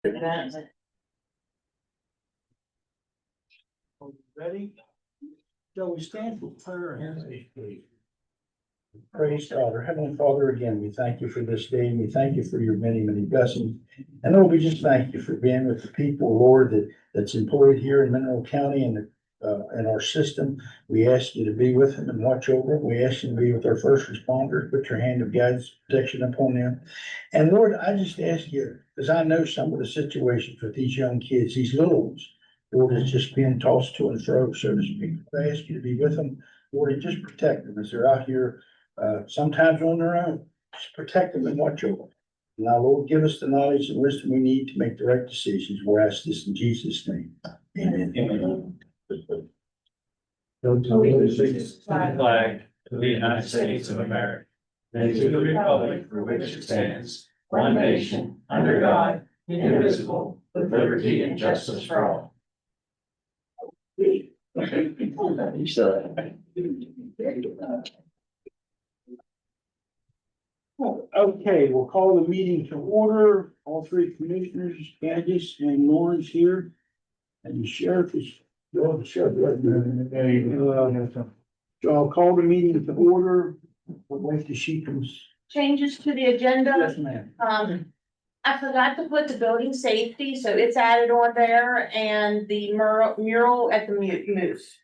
Ready? Shall we stand for prayer and please? Praise God, our Heavenly Father, again, we thank you for this day and we thank you for your many, many blessings. And Lord, we just thank you for being with the people, Lord, that's employed here in Mineral County and in our system. We ask you to be with them and watch over them. We ask you to be with our first responders, put your hand of guidance, protection upon them. And Lord, I just ask you, because I know some of the situations with these young kids, these little ones, Lord, is just being tossed to and fro, so to speak. I ask you to be with them, Lord, and just protect them as they're out here, sometimes on their own. Just protect them and watch over them. Now, Lord, give us the knowledge and wisdom we need to make the right decisions. We're asked this in Jesus' name. Amen. Amen. Flag of the United States of America, and to the republic for which it stands, one nation, under God, indivisible, with liberty and justice for all. Okay, we'll call the meeting to order. All three commissioners, Candace and Lawrence here. And the sheriff is, the sheriff. So I'll call the meeting to order. We'll wait till she comes. Changes to the agenda. Yes, ma'am. I forgot to put the building safety, so it's added on there, and the mural at the Moose.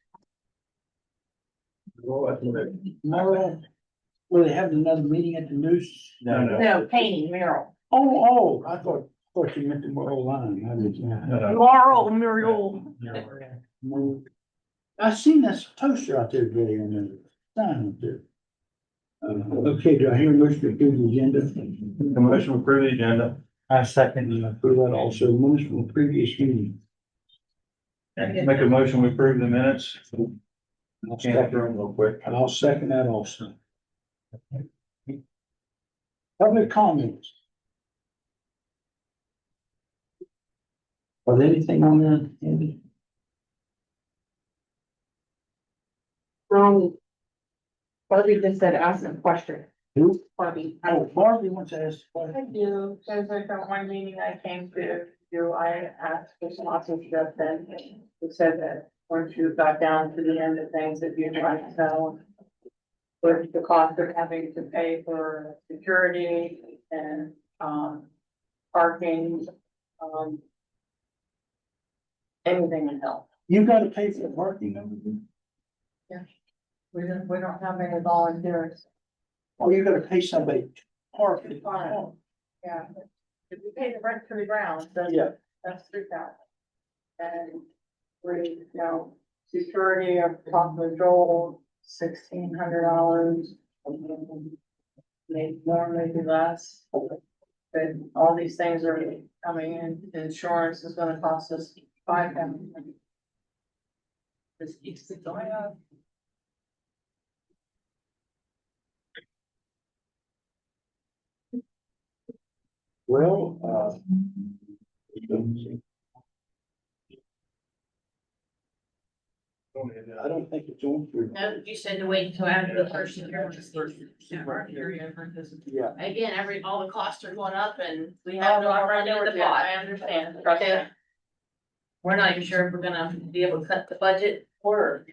Tomorrow, will they have another meeting at the Noose? No, painting mural. Oh, I thought you meant the Morro line. I didn't. Laurel mural. I seen that poster out there today on the sign up there. Okay, do I hear a motion to approve the agenda? The motion to approve the agenda. I second and I approve that also, minutes from the previous meeting. Make a motion to approve the minutes. I'll Can't second, through them real quick. I'll second that also. Public comments. Was anything on there, Andy? Barbie just said ask a question. Who? Barbie. Oh, Barbie wants to ask a I question. do, because like at one meeting I came to, I asked for some lots stuff then, who said that once you got down to the end of things that you'd like to know. With the cost of having to pay for security and, parking, anything would help. You gotta pay for the parking over there. We don't have any volunteers. Oh, you gotta pay somebody to park it. Fine. Yeah, if you pay the rent for the ground, then Yeah. that's $3,000. And we, security of top of Joel, $1,600. Maybe more, maybe less. But all these things are coming in, insurance is gonna cost us $5,000. This keeps it going up. Well, I don't think it's on for. No, you said to wait until after the first year. Yeah. Again, all the costs are going up and we have no idea what the pot. I understand. Trust me. We're not even sure if we're gonna be able to cut the budget or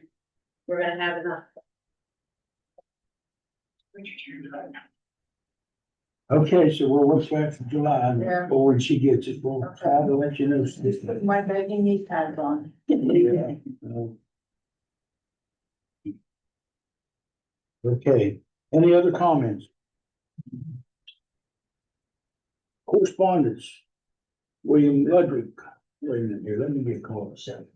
we're gonna have enough. Okay, so we'll look back for July, Yeah. or when she gets it, we'll try to let you know. Put my begging knee pads on. Yeah. Okay, any other comments? Correspondence. William Ludwig, wait a minute here, let me get a call a second.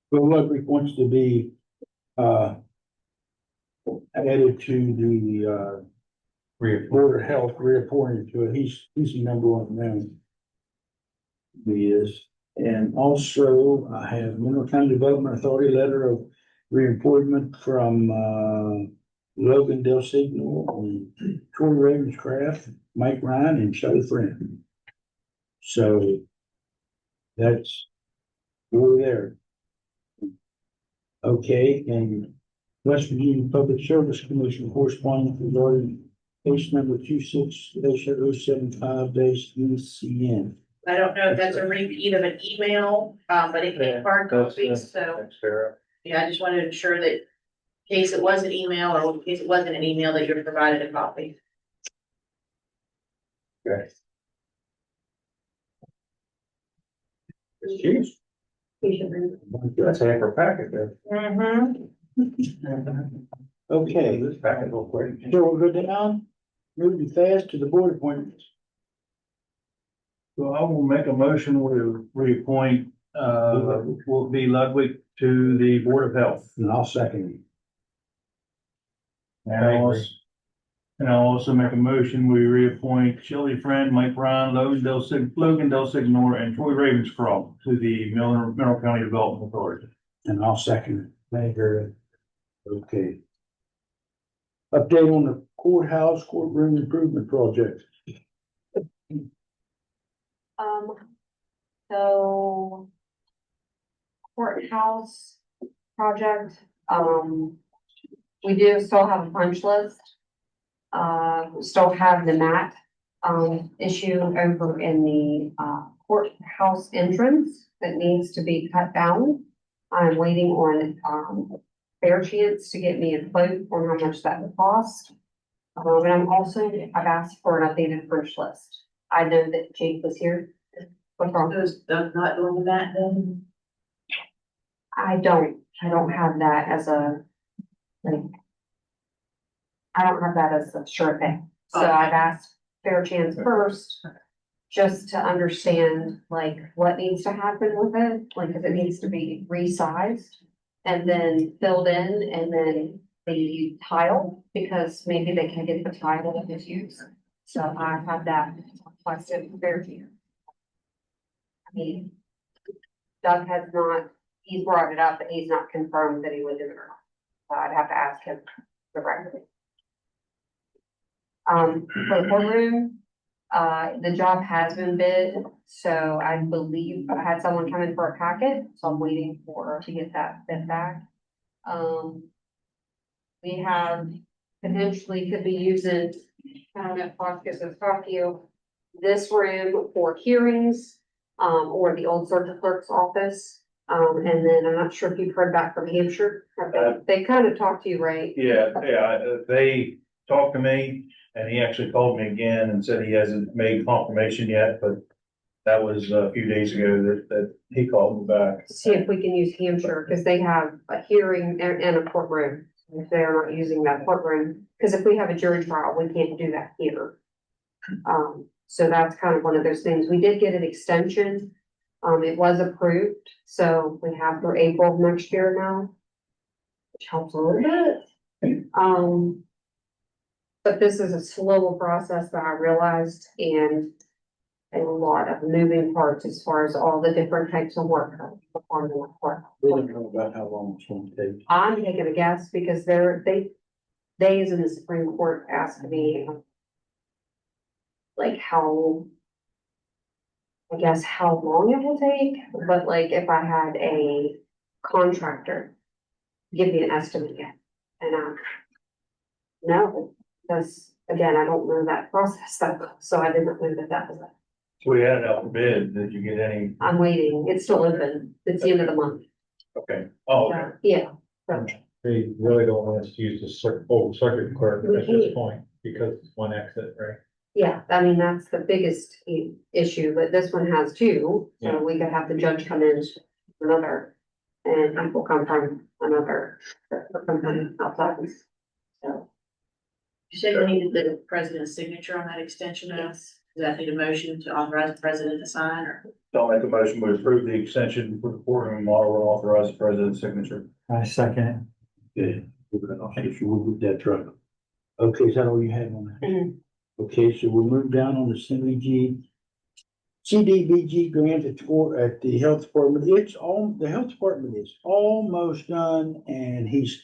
Well, Ludwig wants to be, added to the, Board of Health, reappointed to it. He's a member on them. He is. And also I have Mineral County Development Authority letter of reappointment from, Logan Del Signo, Troy Ravenscraft, Mike Ryan and Shelley Friend. So That's over there. Okay, and West Virginia Public Service Commission correspondence regarding case number 26-075-UCN. I don't know if that's a repeat of an email, but it came hard copies, so, Thanks, Sarah. yeah, I just wanted to ensure that in case it was an email or in case it wasn't an email, that you're provided a copy. Okay. You should read it. That's half our packet there. Okay, This packet real quick. so we'll go down, moving fast to the board appointments. So I will make a motion to reappoint, will be Ludwig to the Board of Health. And I'll second it. And I'll also make a motion, we reappoint Shelley Friend, Mike Ryan, Logan Del Signor, and Troy Ravenscroft to the Mineral County Development Authority. And I'll second it. Thank you. Okay. Update on the courthouse courtroom improvement project. So. Courthouse project, we do still have a punch list. We still have the mat, issue over in the, courthouse entrance that needs to be cut down. I'm waiting on, Fair Chance to get me a quote on how much that would cost. And I've asked for an updated punch list. I know that Jake was here. What's wrong? Those, not doing that then? I don't have that as a, like. I don't have that as a sure thing, so Okay. I've asked Fair Chance first. Just to understand like what needs to happen with it, like if it needs to be resized. And then filled in and then the tile, because maybe they can get the tile that is used. So I've had that requested from Fair Chance. I mean. Doug has not, he's brought it up, but he's not confirmed that he would do it or not. So I'd have to ask him directly. For the courtroom, the job has been bid, so I believe I had someone come in for a packet, so I'm waiting to get that bid back. We have potentially could be using, I don't know if Foskis has talked to you, this room for hearings, or the old circuit clerk's office. And then I'm not sure if you've heard back from Hampshire. They kind of talked to you, right? Yeah, they talked to me and he actually called me again and said he hasn't made confirmation yet, but that was a few days ago that he called me back. See if we can use Hampshire, because they have a hearing and a courtroom. If they're not using that courtroom, because if we have a jury trial, we can't do that here. So that's kind of one of those things. We did get an extension. It was approved, so we have through April of next year now. Which helps a little bit. But this is a slower process than I realized, and a lot of moving parts as far as all the different types of work. Performed in the court. We don't know about how long it's going to take. I'm taking a guess because they is in the Supreme Court asked me. Like how. I guess how long it will take, but like if I had a contractor. Give me an estimate yet, and no, because again, I don't know that process that well, so I didn't know that was it. So we had it out for bid. Did you get any? I'm waiting, it's still open, it's the end of the month. Okay. Oh, okay. Yeah, so, They really don't want us to use the old circuit clerk at this point because it's one exit, right? yeah, I mean, that's the biggest issue, but this one has two, Yeah. so we could have the judge come in another. And people come from another, come from outside, so. You said you needed the president's signature on that extension, does that need a motion to authorize the president to sign, or? Don't make a motion, we approve the extension for the courtroom model and authorize the president's signature. I second Good. I'll see you with that truck. Okay, is that all you had on that? Mhm. Okay, so we'll move down on the CDBG grant at the health department. The health department is almost done and he's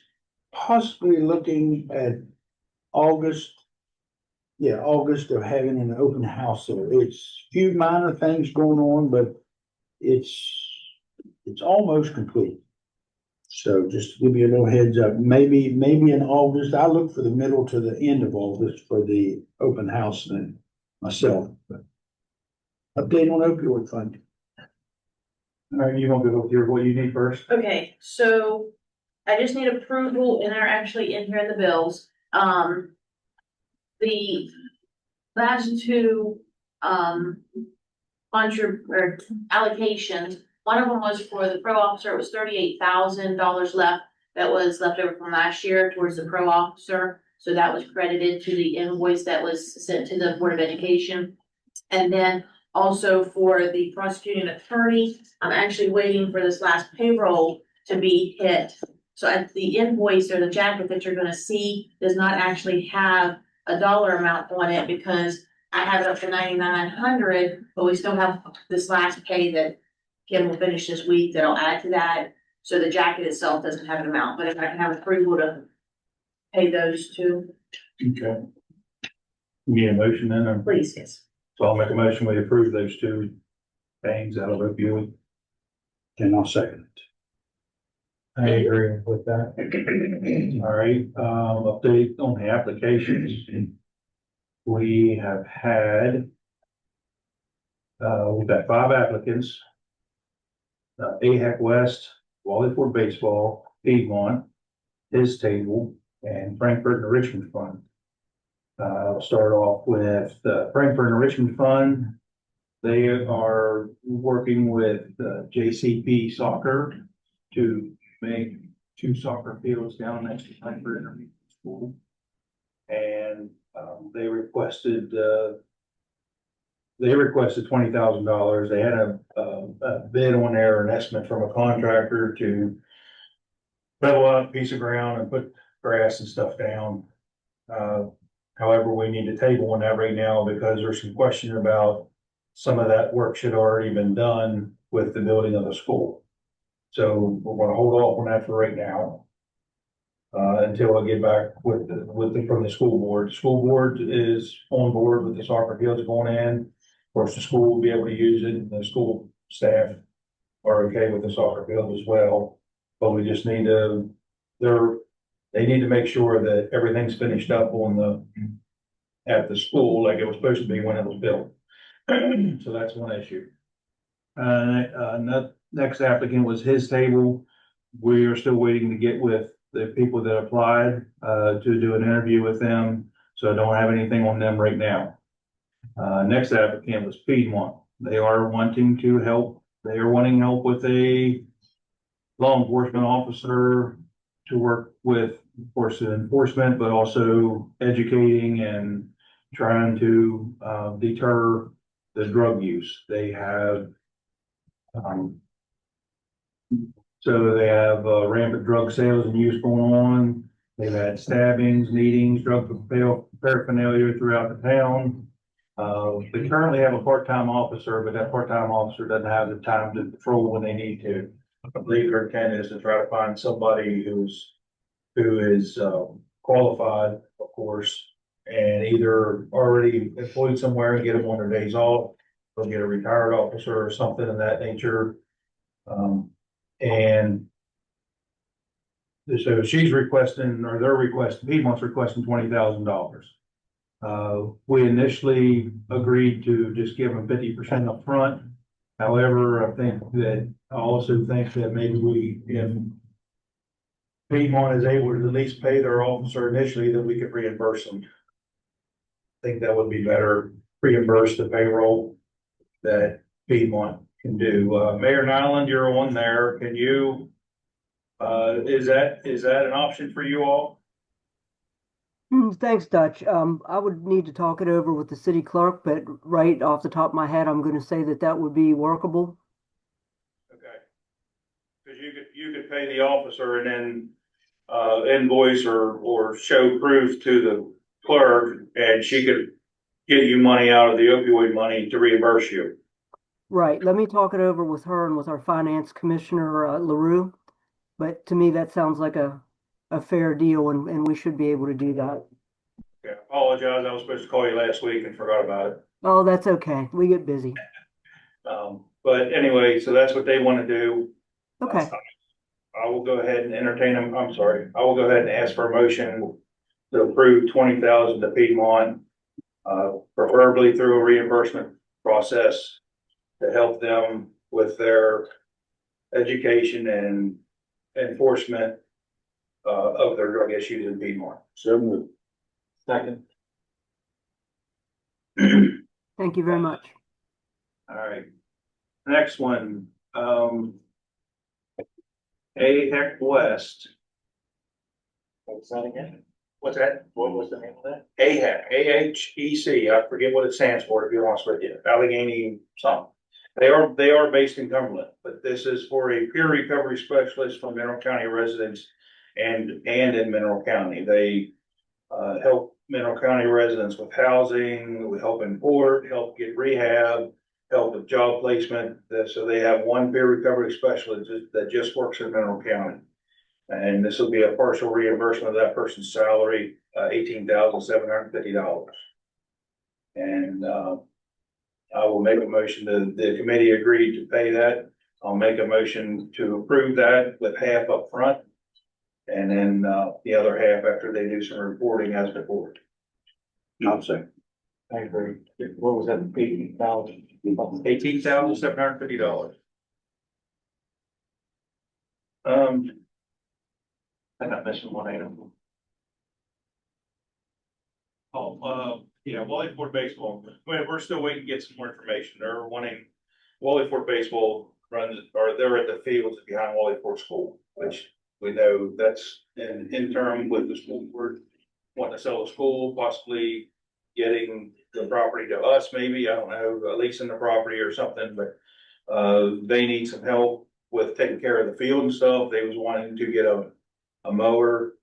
possibly looking at August. Yeah, August of having an open house there. It's few minor things going on, but it's almost complete. So just to give you a little heads up, maybe in August, I look for the middle to the end of August for the open house then myself. But update on opioid funding. All right, you gonna go with what you need first? Okay, so I just need approval, and they're actually in here in the bills. The last two, or allocations, one of them was for the pro officer, it was $38,000 left. That was left over from last year towards the pro officer, so that was credited to the invoice that was sent to the Board of Education. And then also for the prosecuting attorney, I'm actually waiting for this last payroll to be hit. So at the invoice or the jacket that you're gonna see does not actually have a dollar amount on it because I have it up to 9,900, but we still have this last pay that Kim will finish this week that'll add to that. So the jacket itself doesn't have an amount, but if I can have approval to pay those two, Okay. You need a motion then, or? please, yes. So I'll make a motion, we approve those two things out of opioid. And I'll second it. I agree with that. All right, update on the applications. We have had, we've got 5 applicants. AHEC West, Wally Ford Baseball, Piedmont, His Table, and Frankfurt and Richmond Fund. I'll start off with the Frankfurt and Richmond Fund. They are working with JCP Soccer to make 2 soccer fields down next to Frankfurt Intermediate School. And they requested $20,000. They had a bid on there, an estimate from a contractor to level out a piece of ground and put grass and stuff down. However, we need to table on that right now because there's some question about some of that work should already been done with the building of the school. So we're gonna hold off on that for right now. Until I get back with from the school board. The school board is on board with the soccer fields going in. Of course, the school will be able to use it, and the school staff are okay with the soccer field as well. But we just need to, they need to make sure that everything's finished up at the school like it was supposed to be when it was built. So that's one issue. Next applicant was His Table. We are still waiting to get with the people that applied, to do an interview with them. So I don't have anything on them right now. Next applicant was Piedmont. They are wanting to help. They are wanting help with a law enforcement officer to work with, of course, enforcement, but also educating and trying to deter the drug use. They have, so they have rampant drug sales and use going on. They've had stabbings, meetings, drug paraphernalia throughout the town. They currently have a part-time officer, but that part-time officer doesn't have the time to patrol when they need to. I believe their intent is to try to find somebody who is qualified, of course, and either already employed somewhere and get them on their days off, or get a retired officer or something of that nature. And so she's requesting, or they're requesting, Piedmont's requesting $20,000. We initially agreed to just give them 50% up front. However, I also think that maybe if Piedmont is able to at least pay their officer initially, that we could reimburse them. I think that would be better, reimburse the payroll that Piedmont can do. Mayor Nyland, you're on there. Can you, is that an option for you all? Thanks, Dutch. I would need to talk it over with the city clerk, but right off the top of my head, I'm going to say that would be workable. Okay. Cause you could pay the officer and then, invoice or show proof to the clerk, and she could get you money out of the opioid money to reimburse you. Right. Let me talk it over with her and with our finance commissioner, LaRue. But to me, that sounds like a fair deal, and we should be able to do that. Okay, I apologize. I was supposed to call you last week and forgot about it. Oh, that's okay. We get busy. But anyway, so that's what they want to do. Okay, I will go ahead and entertain them, I will go ahead and ask for a motion to approve 20,000 to Piedmont, preferably through a reimbursement process to help them with their education and enforcement of their drug issues in Piedmont. So moved. Second. thank you very much. All right. Next one, AHEC West. What's that again? What's that? What was the name of that? AHEC, AHEC, I forget what it stands for, to be honest with you, Allegheny something. They are based in Cumberland, but this is for a peer recovery specialist for Mineral County residents and in Mineral County. They help Mineral County residents with housing, we help in court, help get rehab, help with job placement. So they have one peer recovery specialist that just works in Mineral County. And this will be a partial reimbursement of that person's salary, $18,750. And I will make a motion that the committee agreed to pay that. I'll make a motion to approve that with half up front. And then the other half after they do some reporting as before. I'll say. I agree. What was that, $18,000? $18,750. I'm not missing one item. Yeah, Wally Ford Baseball, we're still waiting to get some more information. They're wanting, Wally Ford Baseball runs, or they're at the fields behind Wally Ford School, which we know that's in interim with the school board wanting to sell the school, possibly getting the property to us, maybe, I don't know, leasing the property or something, but they need some help with taking care of the field and stuff. They was wanting to get a mower.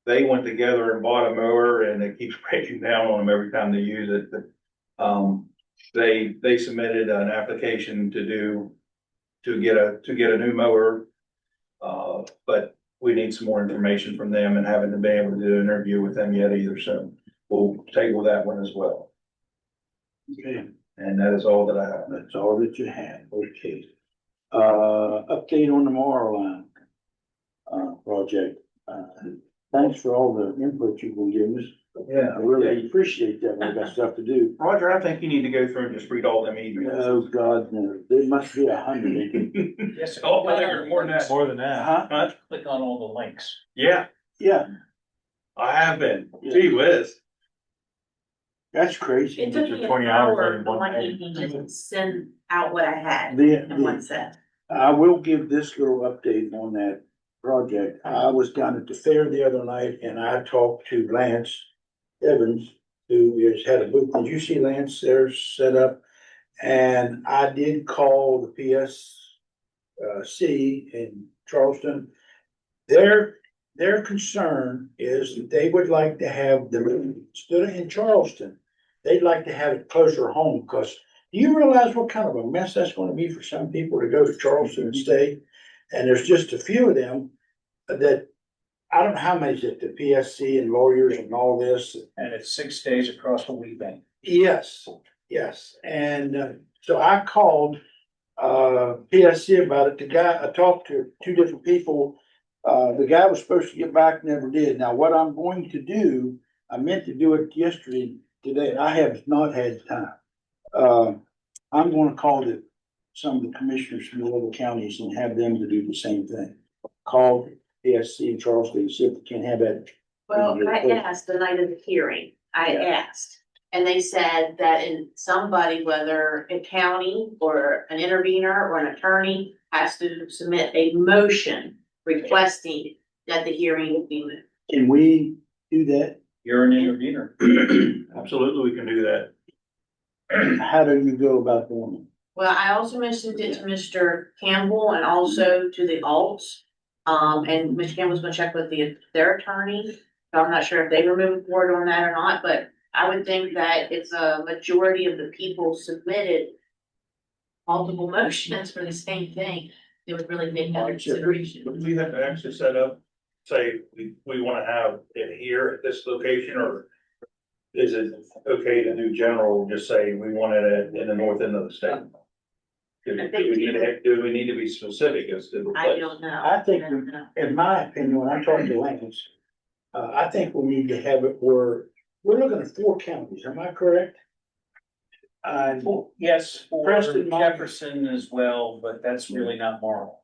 They went together and bought a mower and it keeps breaking down on them every time they use it, but they submitted an application to get a new mower. But we need some more information from them and haven't been able to do an interview with them yet either, so we'll table that one as well. Okay, And that is all that I have. that's all that you had, okay. Update on the Marline project. Thanks for all the input you've been giving us. Yeah. I really appreciate that. We've got stuff to do. Roger, I think you need to go through and just read all them emails. Oh, God, no, there must be 100. Yes. Oh, well, there's more than that. More than that. Huh? Click on all the links. Yeah, Yeah, I have been. Gee whiz. that's crazy. It took me an 20 hours hour in for one one day. evening to send out what I had The- in one set. I will give this little update on that project. I was down at the fair the other night and I talked to Lance Evans, who has had a booth. Did you see Lance there set up? And I did call the PSC in Charleston. Their concern is that they would like to have the, instead of in Charleston, they'd like to have it closer home, because do you realize what kind of a mess that's gonna be for some people to go to Charleston and stay? And there's just a few of them that, I don't know how many's at the PSC and lawyers and all this. And it's 6 days across the wheat bank. Yes, yes, and so I called PSC about it. The guy, I talked to two different people. The guy was supposed to get back, never did. Now, what I'm going to do, I meant to do it yesterday, today, I have not had time. I'm gonna call some of the commissioners from the other counties and have them to do the same thing. Call PSC in Charleston and see if they can have that. Well, I asked the night of the hearing, I asked, and they said that in somebody, whether a county or an intervener or an attorney, has to submit a motion requesting that the hearing be moved. Can we do that? You're an intervener. Absolutely, we can do that. How do you go about doing it? Well, I also mentioned it to Mr. Campbell and also to the alts. And Mr. Campbell's gonna check with their attorney. So I'm not sure if they were moving forward on that or not, but I would think that if a majority of the people submitted multiple motions for the same thing, they would really take that into consideration. Would we have to actually set up, say, we wanna have it here at this location, or is it okay to do general, just say we want it in the north end of the state? Do we need to be specific as to the I place? don't know. I think, I don't know. in my opinion, when I'm talking to Lance, I think we need to have it where, we're looking at 4 counties, am I correct? Yes, for Preston, Mon- Jefferson as well, but that's really not Marl.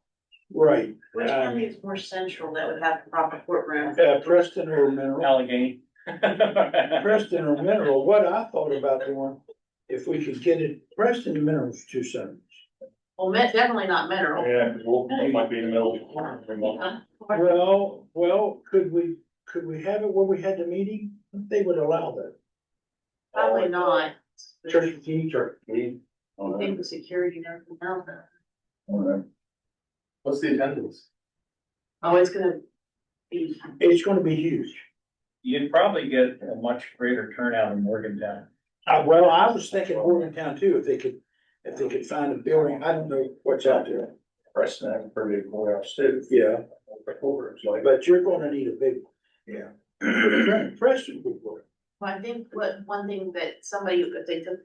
Right. Which county is more central that would have the proper courtroom? Preston or Mineral, Allegheny. Preston or Mineral, what I thought about doing, if we could get it, Preston and Mineral's 2 seconds. Well, definitely not mineral. Yeah, well, it might be in the middle. Well, could we have it where we had the meeting? They would allow that. Probably not. Church of King, church. I think the security and everything else. What's the attendance? Oh, it's gonna be, It's gonna be huge. You'd probably get a much greater turnout in Morgantown. Well, I was thinking Morgantown too, if they could find a building, I don't know what's out there. Preston has a pretty big courthouse too. Yeah, It's like, but you're gonna need a big, yeah. Preston would work. well, I think one thing that somebody, if they took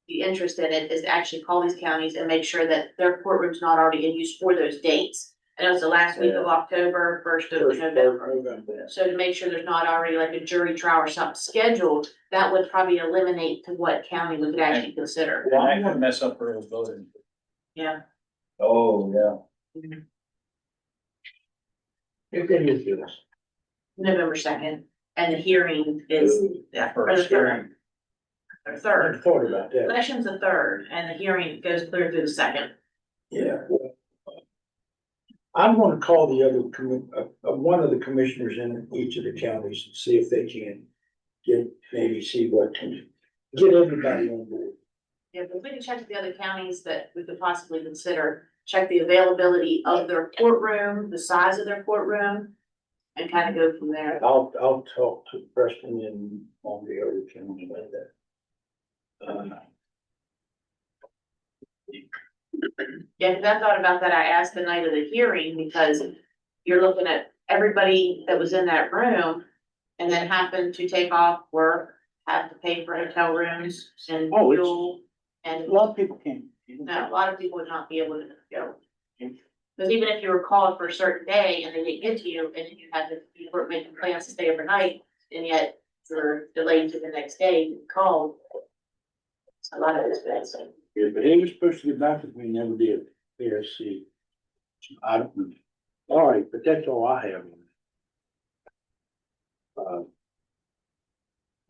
the interest in it, is to actually call these counties and make sure that their courtroom's not already in use for those dates. I know it's the last week of October, first of November. So to make sure there's not already like a jury trial or something scheduled, that would probably eliminate to what county we could actually consider. Well, I could mess up early voting. Yeah. oh, yeah. If they would do this. November 2nd, and the hearing is, yeah, or the First third. hearing. Or I third, thought about that, election's the third, and the hearing goes clear through the second. yeah. I'm gonna call the other one of the commissioners in each of the counties and see if they can get everybody on board. Yeah, but we can check with the other counties that we could possibly consider, check the availability of their courtroom, the size of their courtroom, and kind of go from there. I'll talk to Preston and on the other counties about that. Yeah, cause I thought about that, I asked the night of the hearing, because you're looking at everybody that was in that room, and then happened to take off work, have to pay for hotel rooms and Oh, it's- fuel, and A lot of people can't. no, a lot of people would not be able to go. Cause even if you were called for a certain day and they didn't get to you, and you had to, you were making plans to stay overnight, and yet you're delayed to the next day, you called. A lot of it's bad, so. Yeah, but he was supposed to get back with me, never did. ASC. I don't know. All right, but that's all I have.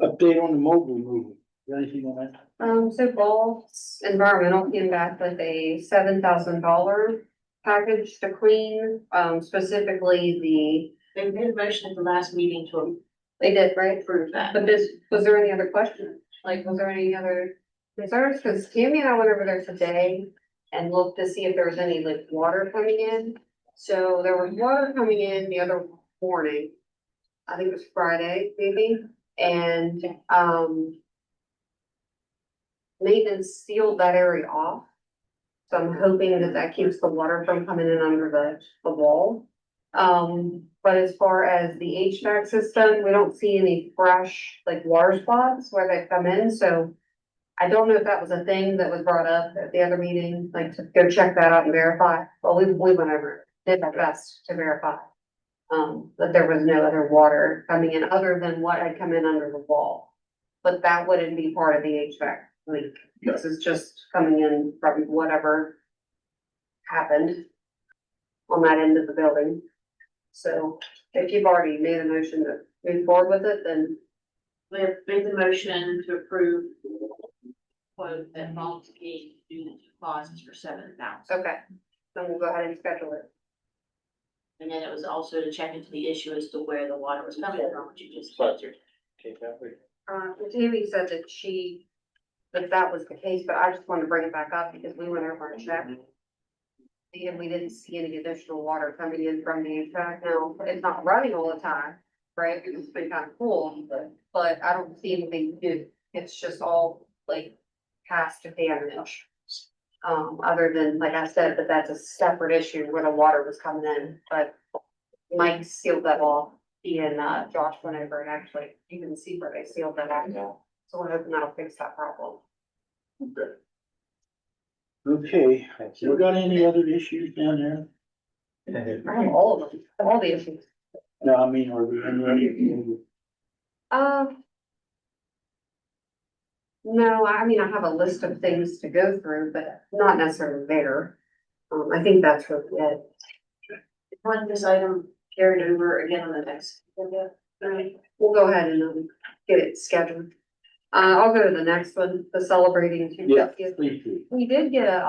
Update on the mobile movement. Got anything on that? So Ball's Environmental came back with a $7,000 package to clean, specifically They made a motion at the last meeting to they did, right? approve that. But was there any other questions? Like, was there any other concerns? Cause Tammy and I went over there today and looked to see if there was any like water coming in. So there was water coming in the other morning. I think it was Friday, maybe, and, maintenance sealed that area off. So I'm hoping that that keeps the water from coming in under the wall. But as far as the HVAC system, we don't see any fresh, like, water spots where they come in, so I don't know if that was a thing that was brought up at the other meeting, like, to go check that out and verify. Well, we went over, did our best to verify. That there was no other water coming in other than what had come in under the wall. But that wouldn't be part of the HVAC leak. This is just coming in from whatever happened on that end of the building. So if you've already made a motion to move forward with it, then We have made the motion to approve quote that Malta gave to do the 2 closets for $7,000. okay, then we'll go ahead and schedule it. And then it was also to check into the issue as to where the water was coming from, which you just answered. Tammy said that that was the case, but I just wanted to bring it back up because we went over and checked. And we didn't see any additional water coming in from the HVAC. Now, it's not running all the time, right? Because it's been kind of cool, but I don't see anything new. It's just all like past damage. Other than, like I said, that that's a separate issue where the water was coming in, but Mike sealed that off. He and Josh went over and actually, you can see where they sealed that off. So we're hoping that'll fix that problem. Okay. Okay, we got any other issues down there? I have all of them, all the issues. No, I mean, are there any other? No, I mean, I have a list of things to go through, but not necessarily there. I think that's really it. Want this item carried over again on the next agenda? We'll go ahead and get it scheduled. I'll go to the next one, the celebrating two Yeah, fiftieth. please do. We did get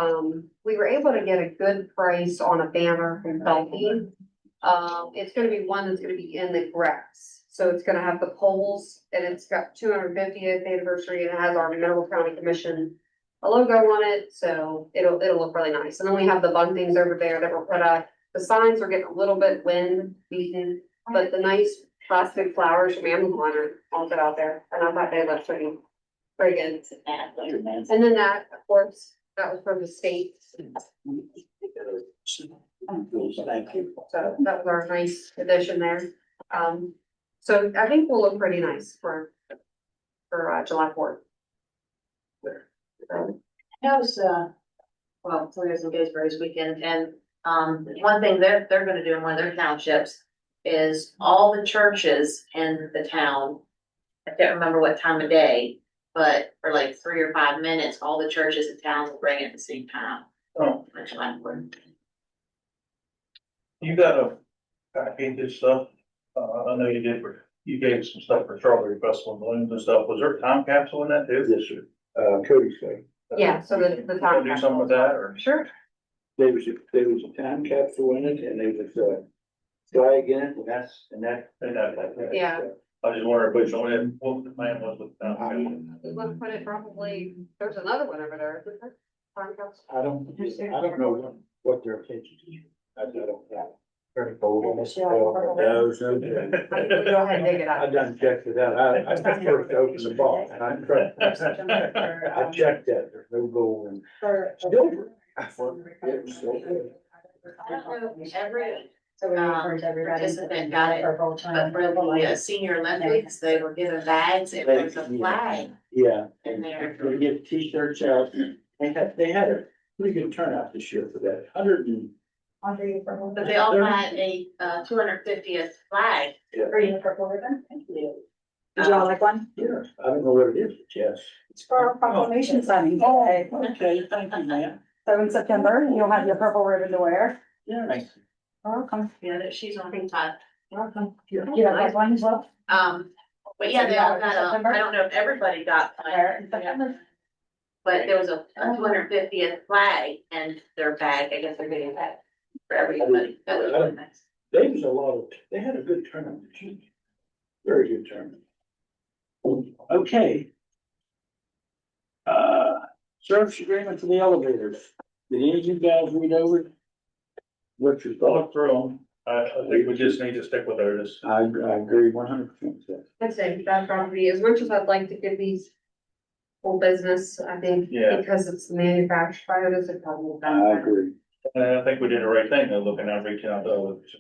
we were able to get a good price on a banner from Pelkey. It's gonna be one that's gonna be in the grass. So it's gonna have the poles and it's got 250th anniversary and it has our Mineral County Commission a logo on it, so it'll look really nice. And then we have the buntings over there that were put up. The signs are getting a little bit wind beaten, but the nice plastic flowers from Amazon are all put out there. And I thought they looked pretty good. And then that, of course, that was from the state. Thank you. So that was our nice addition there. So I think we'll look pretty nice for July 4th. That was, well, so there's some Gatesburg this weekend, and, one thing they're gonna do in one of their townships is all the churches in the town, I can't remember what time of day, but for like 3 or 5 minutes, all the churches in town will bring it at the same time. Oh. Which I'm for. You gotta paint this stuff, I know you gave some stuff for Strawberry Festival balloons and stuff, was there a time capsule in that too? Yes, sir. Cody's saying. Yeah, so the Wanna do something with that, or? Sure. There was a time capsule in it and there was a flag in it and that. Yeah. I just wonder if it's on what the plan was with the time capsule. We want to put it probably, there's another one over there, isn't there? Time capsule. I don't know what their intention is. I don't know. Very bold on this. No, Go ahead and dig it I up. done checked it out. I first opened the box and I checked that. There's no gold in. Silver. It was silver. I don't know if every So we encourage everybody. participant got it, but for the Senior Olympics, they were given bags, it was a flag Yeah. in there. They get t-shirts out. They had a pretty good turnout this year for that. But they all had a 250th flag. Are you in purple ribbon? Thank you. Did y'all like one? Yeah, I don't know what it is, but yes. It's for our proclamation signing day. Okay, thank you, ma'am. So in September, you'll have your purple ribbon to wear. Yeah. Welcome. Yeah, that she's on pink tie. Welcome. You have like one as well? But yeah, they all got I don't know if everybody got There in one, September. but there was a 250th flag and their bag, I guess they're getting that for everybody. That was really nice. They had a good turnout this year. Very good turnout. Okay. Service agreement for the elevators. Did any of you guys read over? What's your I'll thought? look through them, I think we just need to stick with Otis. I agree 100% with that. I'd say that property, as much as I'd like to give these full business, I think Yeah. because it's manufactured by Otis, it probably. I agree. And I think we did the right thing, though, looking out, reaching out to others,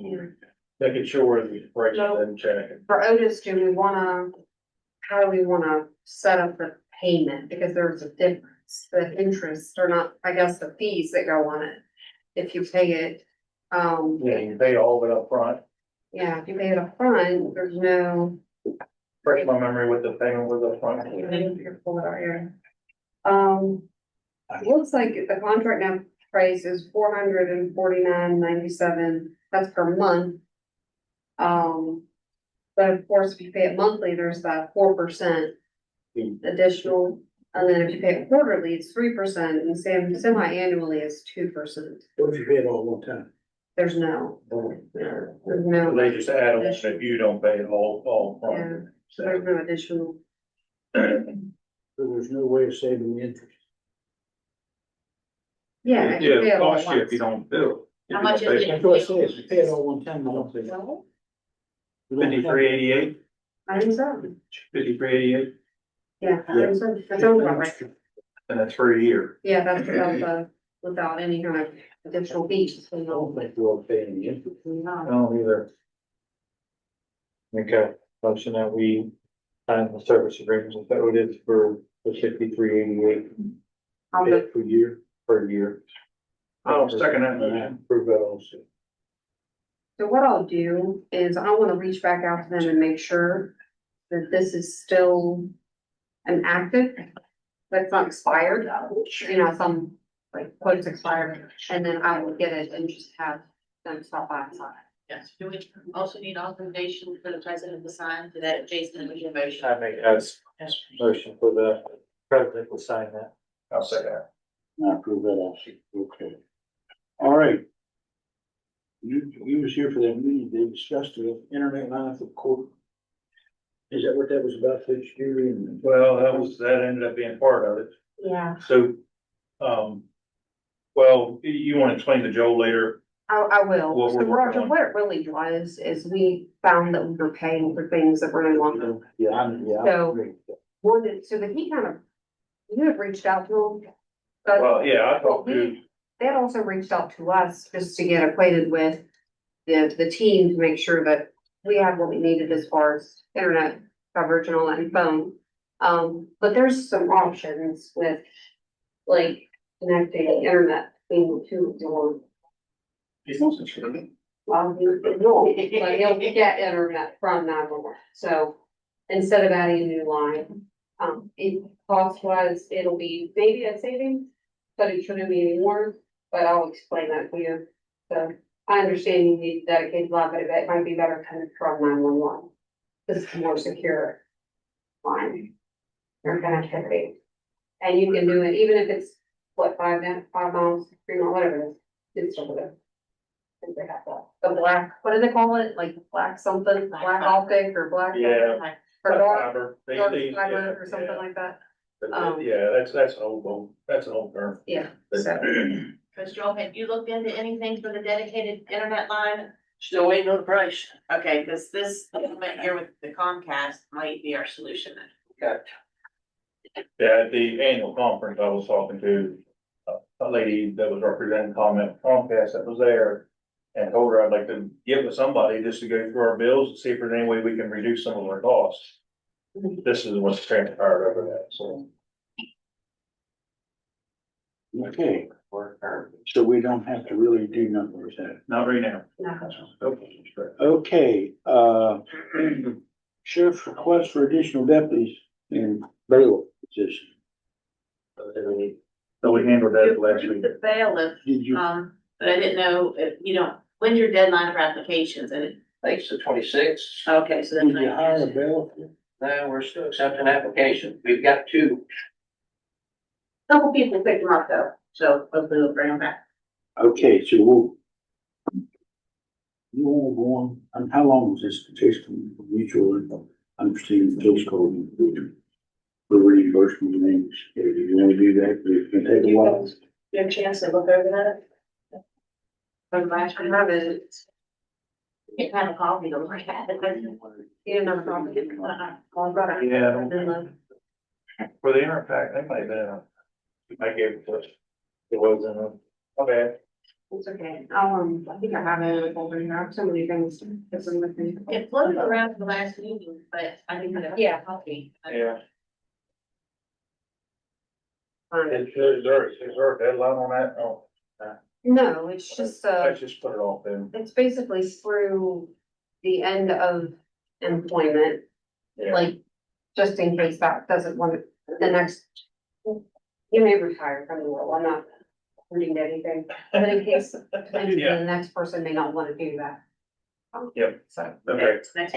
making sure the price and check. For Otis, how do we wanna set up the payment? Because there's a difference, the interest or not, I guess the fees that go on it. If you pay it, Yeah, you pay all of it up front. yeah, if you pay it up front, there's no. Fresh my memory with the payment was up front. Pull it out here. It looks like the contract now price is $449.97, that's per month. But of course, if you pay it monthly, there's that 4% additional, and then if you pay it quarterly, it's 3%, and semi-annually is 2%. What if you pay it all one time? There's no. There's no. They just add on if you don't pay it all Yeah, front. so there's no additional. So there's no way of saving the interest. Yeah. if you pay it all at once. don't bill. How much is it? That's what I say, if you pay it all one time, you don't pay. No, 5388, I think so. 5388, Yeah, I think so. That sounds about right. and that's for a year. Yeah, that's without any kind of additional fees. I don't think we'll pay any interest. I don't either. Okay, motion that we sign the service agreement with Otis for the 5388 I'll go- Per year. per year. I'll second that motion. Approve that also. So what I'll do is I wanna reach back out to them and make sure that this is still an active, that's not expired, you know, some like quotes expired, and then I will get it and just have them stop by and sign it. Yes, do we also need authorization for the president to sign to that, Jason, with your motion? I make a motion for the president to sign that. I'll second that. I approve that also. Okay. All right. You was here for that meeting. They discussed the internet line for court. Is that what that was about this year? Well, that ended up being part of it. Yeah. So, well, you want to explain to Joe later? I will. What So we're working Roger, on. what it really was is we found that we were paying for things that were no longer. So- So that he kind of, you had reached out to him. But Well, yeah, I talked to, they had also reached out to us just to get acquainted with the team to make sure that we have what we needed as far as internet coverage and all that and phone. But there's some options with like connecting the internet between the two doors. Well, but he'll get internet from 911. So instead of adding a new line, it cost wise, it'll be maybe a savings, but it shouldn't be anymore, but I'll explain that to you. So I understand you need dedicated line, but it might be better coming from 911. This is more secure line or connectivity. And you can do it even if it's what, 5 miles, 3 miles, whatever it is, it's still good. think they have the black, what do they call it? Like black something, black optic or black? Yeah. Or dark, Fiber. dark They- fiber or yeah, something yeah. like that. But, yeah, that's an old term. Yeah, so. Cause Joel, have you looked into anything for the dedicated internet line? Still waiting on the price. Okay, cause this equipment here with the Comcast might be our solution then. Yeah, at the annual conference, I was talking to a lady that was representing Comcast that was there. And told her I'd like to get with somebody just to go through our bills and see if there's any way we can reduce some of our costs. This is what's transpired over that, so. Okay, so we don't have to really do nothing with that. Not right now. Okay, sheriff's request for additional deputies in bailiff position. So we handled that You last approved week. the bailiff, Did you, but I didn't know if, you know, when's your deadline for applications? And Thanks to 26. okay, so then. did you hire a bailiff? No, we're still accepting applications. We've got 2. Couple people picked them up though, so hopefully we'll bring them back. Okay, so we'll. You all go on, and how long is this case mutual understanding case called? For reimbursement names, if you wanna do that, it's gonna take a while. You have a chance to look over that? From last time, I visited. You can't have a coffee though, right? You didn't have a problem? I'll go back. Yeah. And then, For the Interpack, they might have been, I gave it to us. It wasn't a. Okay. It's okay. I think I have it over here. I have so many things. It's in with me. It floated around the last meeting, but I didn't have. Yeah. Coffee. Yeah. Fine. Is there a deadline on that? Oh, No, it's just, let's just put it off then. it's basically through the end of employment, Yeah. like, just in case that doesn't want to, the next. You may retire from the role, I'm not reading anything, but in case, potentially Yeah. the next person may not want to do that. Yep. So, Okay. Next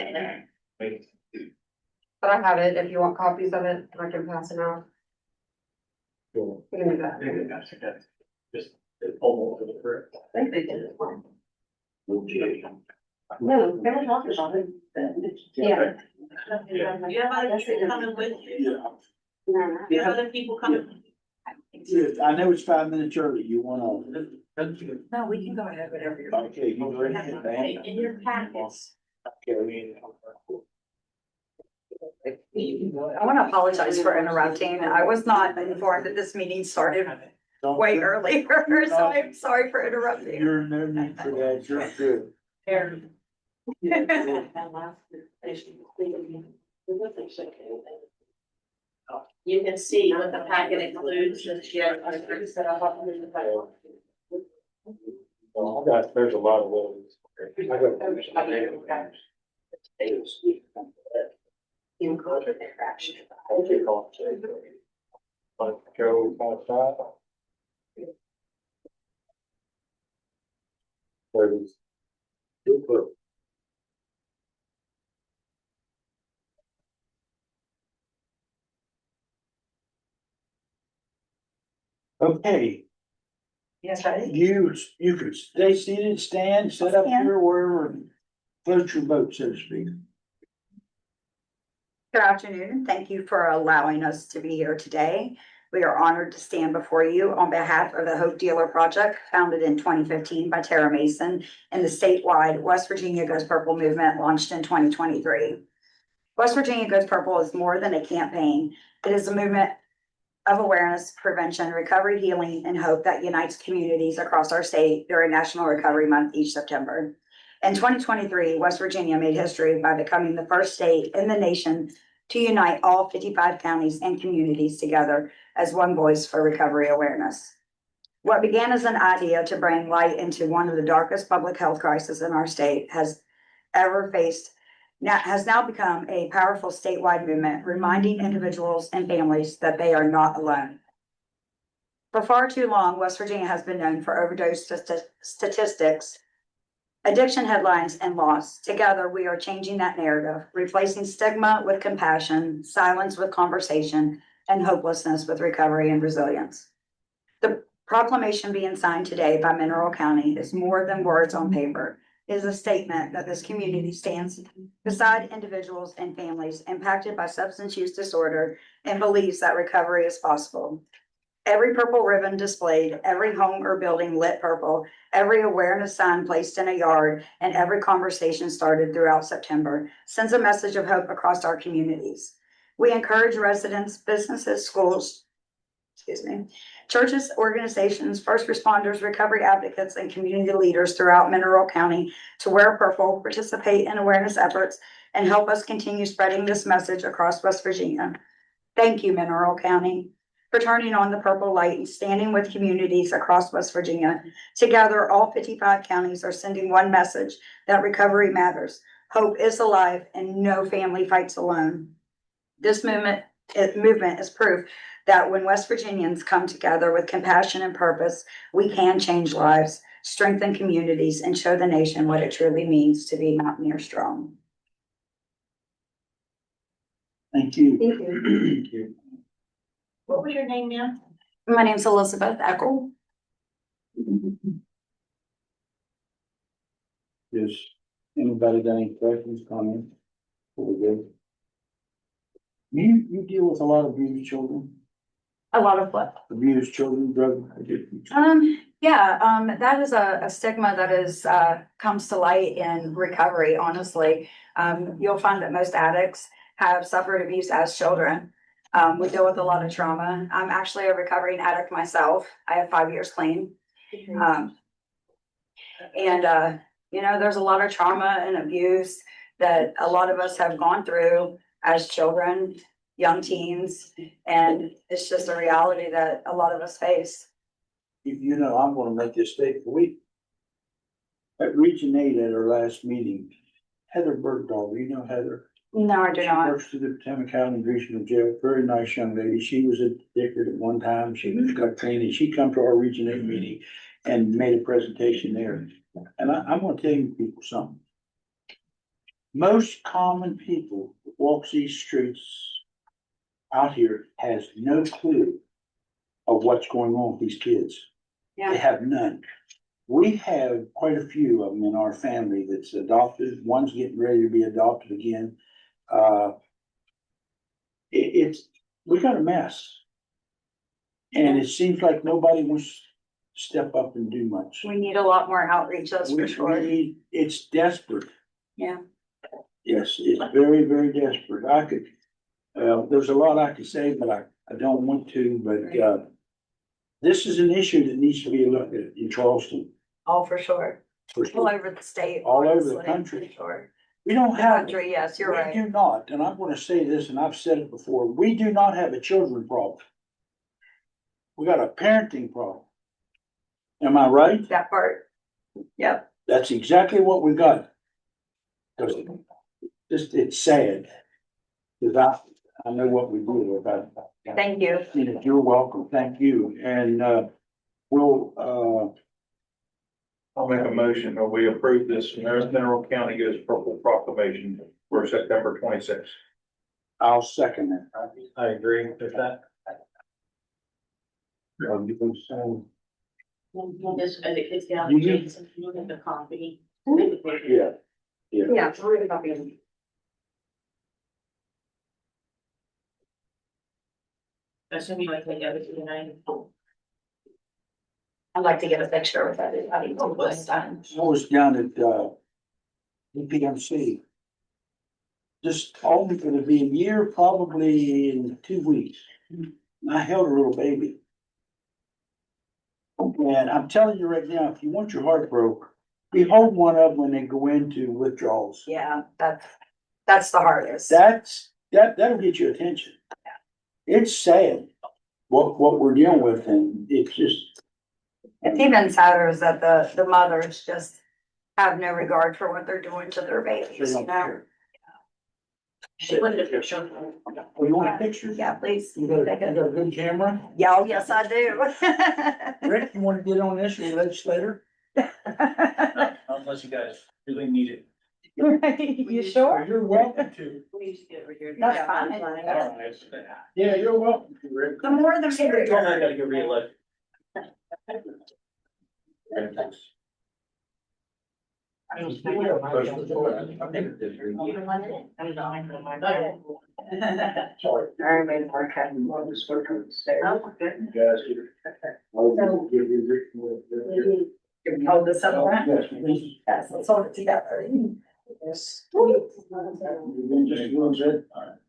meeting. but I have it, if you want copies of it, I can pass it out. Cool. We can do that. Just almost for the correct. I think they did it fine. Okay. No, they were talking about it. Yeah. You have other people coming with you? No. You have other people coming? I know it's 5 minutes early, you wanna, No, we can go ahead, whatever you're. okay, you go ahead. Okay, in your packets. I want to apologize for interrupting. I was not informed that this meeting started way earlier, so I'm sorry for interrupting. You're no need for that, you're good. You can see what the packet includes, and she has. Well, I got, there's a lot of those. I got. Included their action. Go, 5. Super. Okay, Yes, ready? you could stay seated, stand, sit up here, wherever, float your boat, so to speak. Good afternoon. Thank you for allowing us to be here today. We are honored to stand before you on behalf of the Hope Dealer Project, founded in 2015 by Tara Mason, and the statewide West Virginia Goes Purple movement launched in 2023. West Virginia Goes Purple is more than a campaign. It is a movement of awareness, prevention, recovery, healing, and hope that unites communities across our state during National Recovery Month each September. In 2023, West Virginia made history by becoming the first state in the nation to unite all 55 counties and communities together as one voice for recovery awareness. What began as an idea to bring light into one of the darkest public health crises in our state has now become a powerful statewide movement, reminding individuals and families that they are not alone. For far too long, West Virginia has been known for overdose statistics, addiction headlines, and loss. Together, we are changing that narrative, replacing stigma with compassion, silence with conversation, and hopelessness with recovery and resilience. The proclamation being signed today by Mineral County is more than words on paper. It is a statement that this community stands beside individuals and families impacted by substance use disorder and believes that recovery is possible. Every purple ribbon displayed, every home or building lit purple, every awareness sign placed in a yard, and every conversation started throughout September sends a message of hope across our communities. We encourage residents, businesses, schools, churches, organizations, first responders, recovery advocates, and community leaders throughout Mineral County to wear purple, participate in awareness efforts, and help us continue spreading this message across West Virginia. Thank you, Mineral County, for turning on the purple light and standing with communities across West Virginia. Together, all 55 counties are sending one message that recovery matters. Hope is alive and no family fights alone. This movement is proof that when West Virginians come together with compassion and purpose, we can change lives, strengthen communities, and show the nation what it truly means to be Mountaineer strong. Thank you. Thank you. What was your name, ma'am? My name's Elizabeth Eckel. Does anybody got any questions, comments? Before we go? You deal with a lot of abused children, A lot of what? drug addiction. That is a stigma that is, comes to light in recovery, honestly. You'll find that most addicts have suffered abuse as children. We deal with a lot of trauma. I'm actually a recovering addict myself. I have 5 years clean. There's a lot of trauma and abuse that a lot of us have gone through as children, young teens, and it's just a reality that a lot of us face. You know, I'm gonna make this statement. At Region 8 at our last meeting, Heather Bergdahl, you know Heather? No, I do She not. works for the Potomac County Regional Jail, very nice young lady. She was addicted at one time. She got clean and she come to our Region 8 meeting and made a presentation there. And I'm gonna tell you people something. Most common people that walks these streets out here has no clue of what's going on with these kids. They Yeah, have none. We have quite a few of them in our family that's adopted. One's getting ready to be adopted again. We got a mess. And it seems like nobody wants to step up and do much. we need a lot more outreach, that's for sure. It's desperate. Yeah. Yes, it's very, very desperate. There's a lot I could say, but I don't want to, but, this is an issue that needs to be looked at in Charleston. All for sure. For All sure. over the state. All over the honestly, country. for sure. We don't the have. country, yes, you're We right. do not, and I'm gonna say this, and I've said it before, we do not have a children problem. We got a parenting problem. Am I right? That part. Yep. That's exactly what we got. 'Cause it's sad. 'Cause I know what we do about that. Thank you. You're welcome, thank you, and, we'll, I'll make a motion that we approve this Mineral County gives purple proclamation for September 26th. I'll second it. I agree with that. Just as it gets down You to need- Jason, if you look at the copy. Yeah. Yeah, it's really about being- Assume you like to take everything tonight. I'd like to get a picture with everybody this time. I was down at, PMC. Just only gonna be a year, probably in 2 weeks. I held a little baby. And I'm telling you right now, if you want your heart broke, behold one of them when they go into withdrawals. Yeah, that's the hardest. That'll get your attention. It's sad what we're dealing with, and it's just, It's even sadder is that the mothers just have no regard for what they're doing to their they babies, don't you know? care. She wanted a picture. Oh, you want a picture? Yeah, please. You got a good camera? Yeah, oh, yes, I do. Rick, you wanna get on this, your legislator? Unless you guys really need it. You sure? You're welcome to. We used to get over here. That's fine. Yeah, you're welcome to, Rick. The more the I merrier. gotta get reelected. Sorry. I made more cut. Oh, good. You guys here. I'll give you Rick. Can we hold this up front? Yes, please. Yes, let's hold it together. Yes. You can just do it. All right.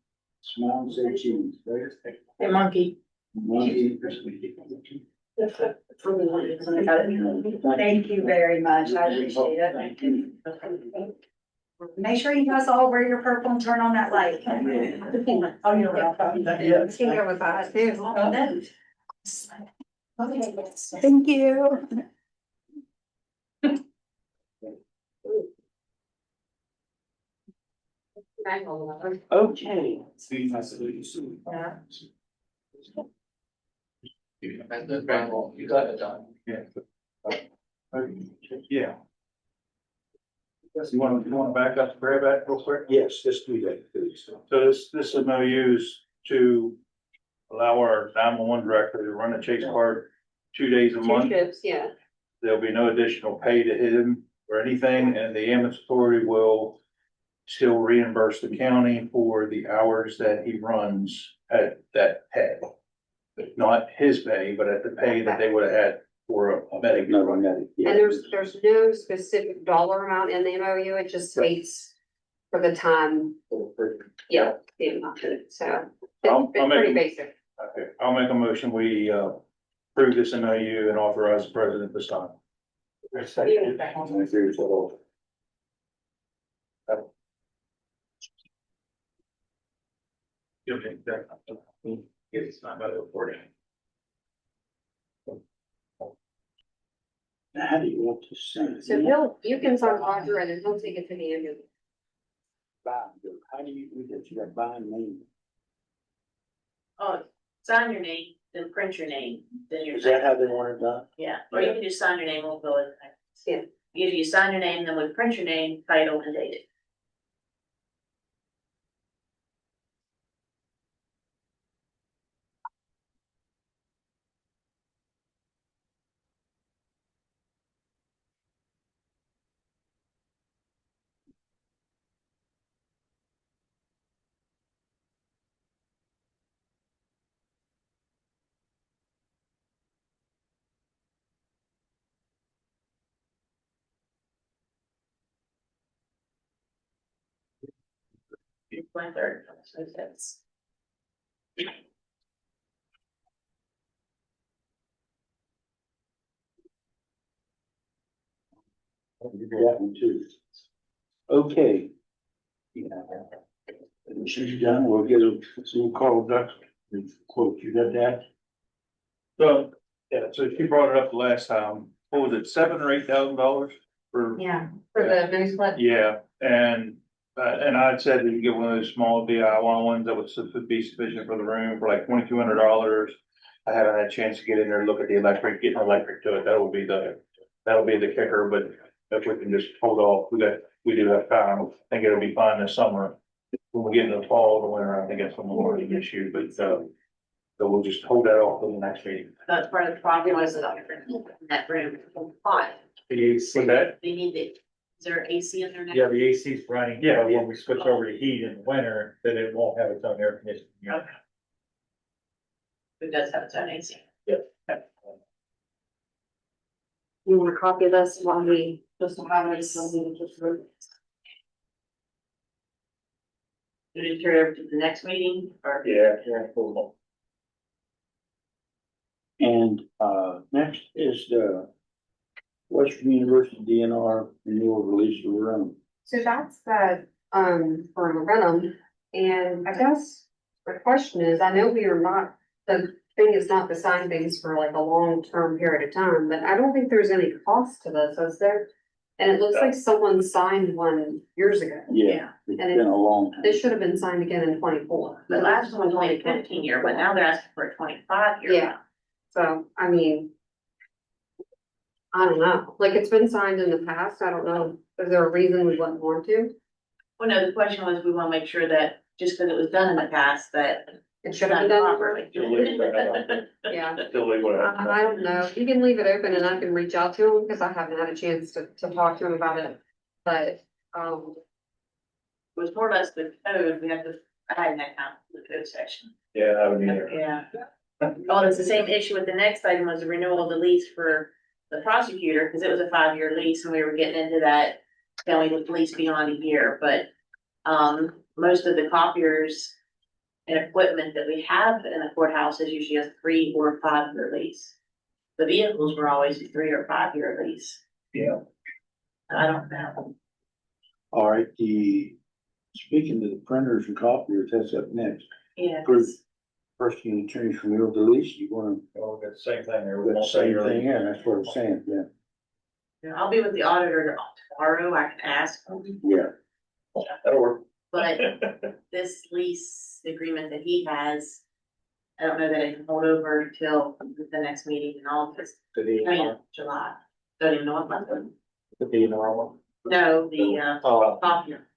Smile and say cheese, right? Hey, monkey. Monkey. Thank you very much. I appreciate it. Make sure you guys all wear your purple and turn on that light. Oh, you're welcome. Yes. Can go with that too. Okay, thank you. Okay. You got it done. Yeah. Yeah. You wanna back up, grab that real quick? Yes, let's do that, please. So this is no use to allow our 911 director to run a chase card 2 days a month. Yeah. There'll be no additional pay to him or anything, and the ambulance authority will still reimburse the county for the hours that he runs at that pay. Not his pay, but at the pay that they would have had for a medic. No, I'm not. And there's no specific dollar amount in the MOU, it just states for the time, yeah, the amount of it, so. I'll It's make pretty a- basic. Okay, I'll make a motion, we approve this MOU and authorize the president to sign. You'll take that. It's not about reporting. How do you want to send it? So you can sign Roger and then he'll take it to the ambulance. How do you do that? You got buying name. Oh, sign your name, then print your name, then your. Is that how they want it done? Yeah, or you can just sign your name, we'll fill it. Yeah. Usually you sign your name, then we print your name, title and date it. My third, so that's. You do that one too. Okay, And she's done, we'll get a, some call ducks, quote, you got that? So, yeah, so she brought it up the last time, what was it, $7,000 or $8,000 for? Yeah, for the nose split. Yeah, and I said that you get one of those small DIY ones that would be sufficient for the room for like $2,200. I haven't had a chance to get in there and look at the electric, getting electric to it, that'll be the kicker, but if we can just hold off, we do have time, I think it'll be fine this summer. When we get into the fall or winter, I think that's when we'll already issue, but, so we'll just hold that off till the next meeting. That's part of the problem was that room hot. With that? They need the, is there AC in there now? Yeah, the AC's running. Yeah. But when we switch over to heat in the winter, then it won't have its own air conditioning. unit. Okay. It does have its own AC. You want to copy this while we just have it, so we just. Did it carry over to the next meeting or? Yeah, cool. And, next is the Western University DNR renewal release of room. So that's the, for Renum, and I guess the question is, I know we are not, the thing is not to sign things for like a long-term period of time, but I don't think there's any cost to this, is there? And it looks like someone signed one years ago. Yeah, it's And been a long time. This should have been signed again in 24. The last one was only a 15-year, but now they're asking for a 25-year. Yeah. So, I mean, I don't know, like it's been signed in the past, I don't know, is there a reason we wouldn't want to? Well, no, the question was, we wanna make sure that just because it was done in the past, that It it's should have done been done. properly. Yeah. Still leave it. I don't know, you can leave it open and I can reach out to him, because I haven't had a chance to talk to him about it, but, It was more or less the code, we have to, I hadn't had time for the code section. Yeah, I would either. Yeah. Oh, it's the same issue with the next item was the renewal of the lease for the prosecutor, because it was a 5-year lease and we were getting into that. Can we lease beyond a year, but, most of the copiers and equipment that we have in the courthouse is usually a 3 or 5-year lease. The vehicles were always a 3 or 5-year lease. Yeah. I don't know. All right, speaking to the printers and copiers, that's up next. Yeah. Bruce. First, you change from your release, you wanna, Oh, we got the same thing there. do the same thing, yeah, that's what I'm saying, yeah. Yeah, I'll be with the auditor tomorrow, I can ask, Yeah. That'll work. but this lease agreement that he has, I don't know that it can hold over till the next meeting in August, I mean, July. Don't even know what month. The DNR one. No, the, Oh, copier,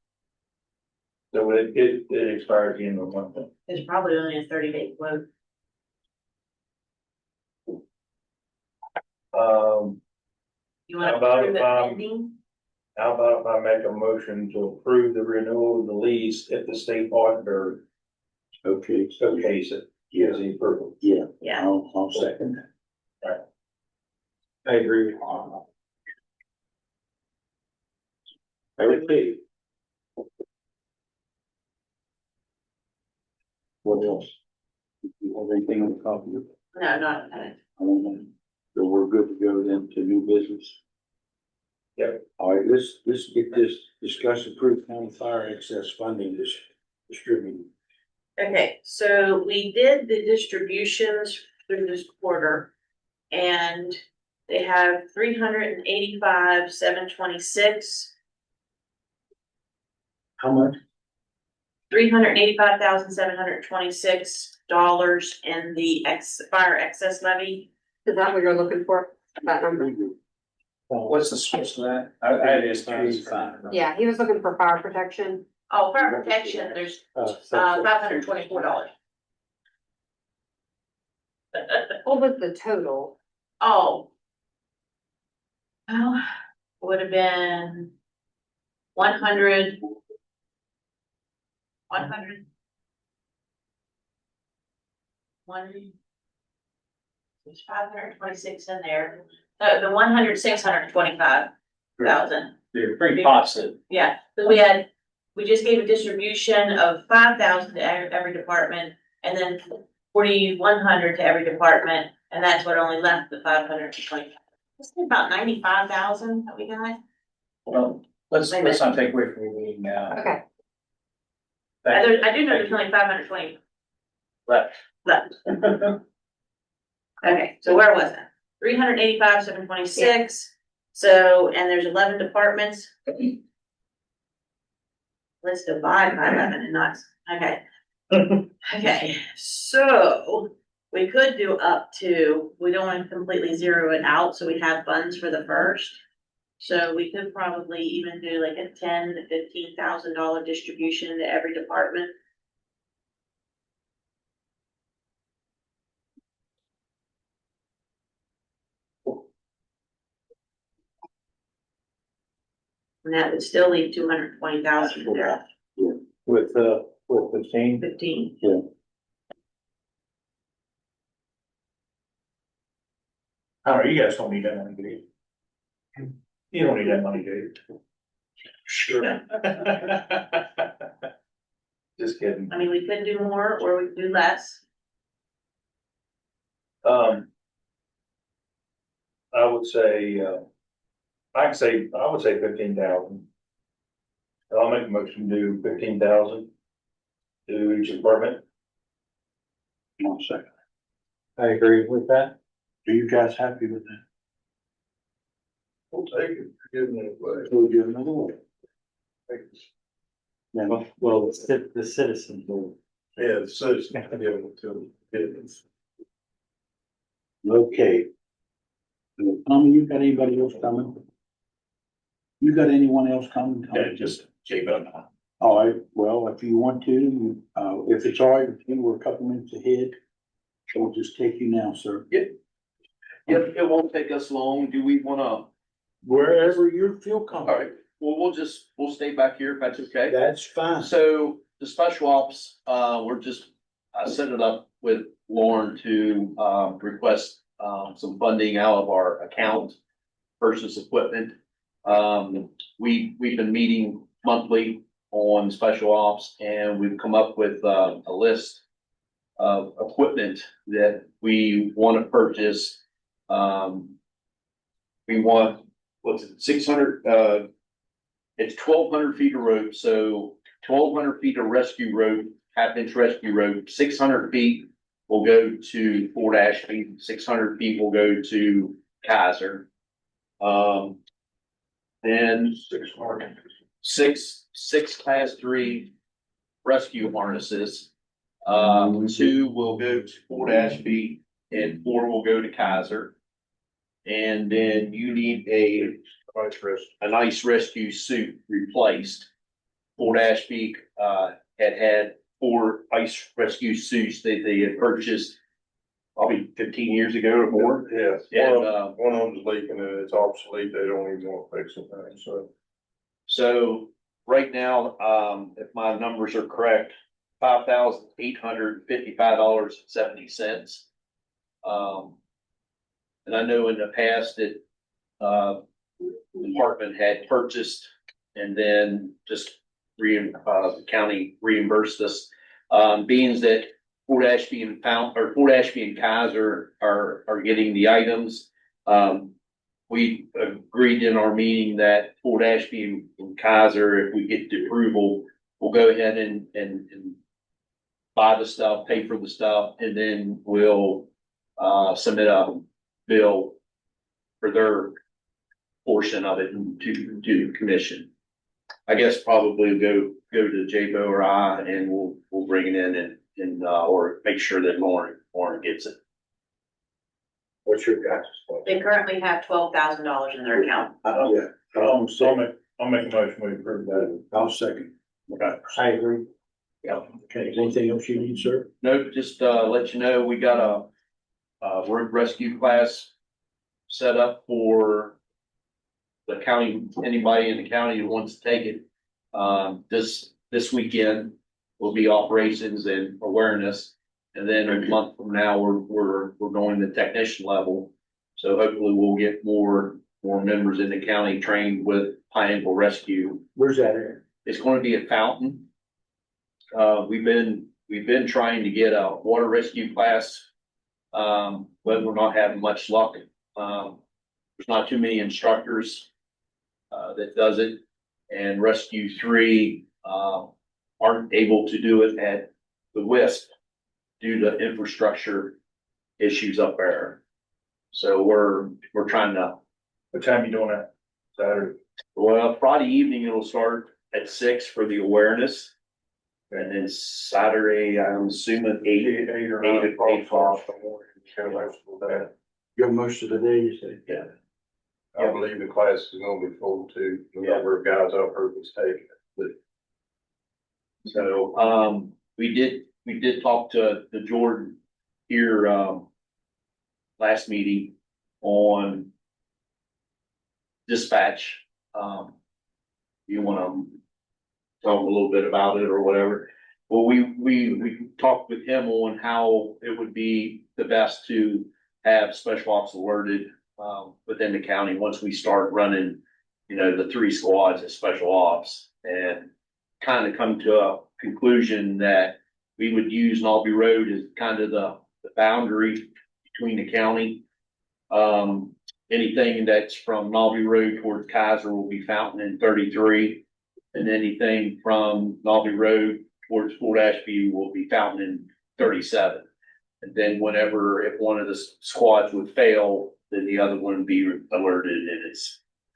So it expires at the end of the month. it's probably only a 30-day quote. You How want to about approve if, it pending? How about if I make a motion to approve the renewal of the lease if the state auditor Okay, okays it, gives the approval? yeah, Yeah, I'll second that. I agree with you. Okay. What else? Do you have anything on the copy? no, not, I don't know. So we're good to go then to new business? Yep. All right, let's get this, discuss approved county fire excess funding distributed. okay, so we did the distributions through this quarter. And they have 385,726. How much? $385,726 in the fire excess levy. is that what you're looking for, that number? What's the source of that? I just. Yeah, he was looking for fire protection. Oh, fire protection, there's $524. What was the total? Oh. Well, would have been 100. 100. There's 526 in there. The 625,000. They're pretty positive. Yeah, because we just gave a distribution of 5,000 to every department and then 4,100 to every department, and that's what only left the 520. It's about 95,000 that we got. Well, let's not take away from your meeting now. Okay, I do know there's only 520 Left. left. Okay, so where was it? 385, 726. So, and there's 11 departments. Let's divide by 11 and not, okay. Okay, so we could do up to, we don't want to completely zero it out, so we have funds for the first. So we could probably even do like a $10,000 to $15,000 distribution to every department. And that would still leave 220,000 there, With 15. 15. I don't know, you guys don't need that money, do you? You don't need that money, do you? Sure. Just kidding. I mean, we could do more or we could do less. I would say, I would say 15,000. I'll make a motion to do 15,000 to each department. One second. I agree with that. Are you guys happy with that? We'll take it, give it away. We'll give another one. Well, the citizens will. Yeah, the citizens can give it to them. Okay. Tommy, you got anybody else coming? You got anyone else coming? Yeah, just J-Bone. All right, well, if you want to, if it's all right, with you, we're a couple minutes ahead. We'll just take you now, sir. Yep, it won't take us long. Do we wanna, Wherever you feel all comfortable. right, well, we'll stay back here if that's okay. That's fine. So the special ops, I set it up with Lauren to, request, some funding out of our account versus equipment. We've been meeting monthly on special ops and we've come up with, a list of equipment that we want to purchase. We want, what's it, 600, it's 1,200 feet of rope, so 1,200 feet of rescue rope, half-inch rescue rope, 600 feet will go to Fort Ashby, 600 feet will go to Kaiser. Then six class 3 rescue harnesses. 2 will go to Fort Ashby and 4 will go to Kaiser. And then you need an ice rescue suit replaced. Fort Ashby, had 4 ice rescue suits that they had purchased probably 15 years ago or more. Yes, And, one of them's leaking and it's obsolete, they don't even want to fix it, so. So right now, if my numbers are correct, $5,855.70. And I know in the past that, the department had purchased and then just the county reimbursed us. Being that Fort Ashby and Kaiser are getting the items. We agreed in our meeting that Fort Ashby and Kaiser, if we get the approval, we'll go ahead and buy the stuff, pay for the stuff, and then we'll, submit a bill for their portion of it to the commission. I guess probably go to J-Bo or I, and we'll bring it in and or make sure that Lauren gets it. What's your guys' point? They currently have $12,000 in their account. Yeah. I'll make a motion, we approve that. I'll second. Okay. I agree. Yeah. Okay, is anything else you need, sir? Nope, just, let you know, we got a road rescue class set up for the county, anybody in the county who wants to take it. This weekend will be operations and awareness. And then a month from now, we're going to technician level. So hopefully we'll get more members in the county trained with Pineapple Rescue. Where's that at? It's going to be at Fountain. We've been trying to get a water rescue class, but we're not having much luck. There's not too many instructors that does it, and Rescue 3 aren't able to do it at the WISP due to infrastructure issues up there. So we're trying to, What time you doing that? Saturday? well, Friday evening it'll start at 6 for the awareness. And then Saturday, I'm assuming 8 or 8 o'clock. Go most of the day, you say? Yeah. I believe the class is gonna be full too, the number of guys I've heard was taken. So, we did talk to Jordan here, last meeting on dispatch. You wanna talk a little bit about it or whatever? Well, we talked with him on how it would be the best to have special ops alerted, within the county once we start running, the 3 squads as special ops, and kind of come to a conclusion that we would use Nolby Road as kind of the boundary between the county. Anything that's from Nolby Road towards Kaiser will be Fountain and 33. And anything from Nolby Road towards Fort Ashby will be Fountain and 37. And then whenever, if one of the squads would fail, then the other one would be alerted in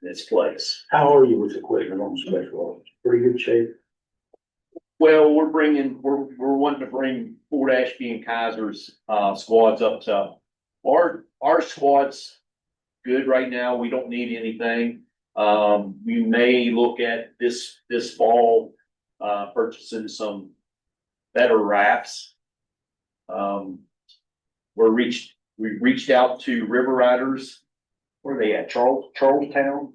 its place. How are you with equipment on special ops? Pretty good shape? Well, we're wanting to bring Fort Ashby and Kaiser's, squads up to, our squad's good right now. We don't need anything. We may look at this fall, purchasing some better rafts. We reached out to River Riders. Where are they at? Charlestown?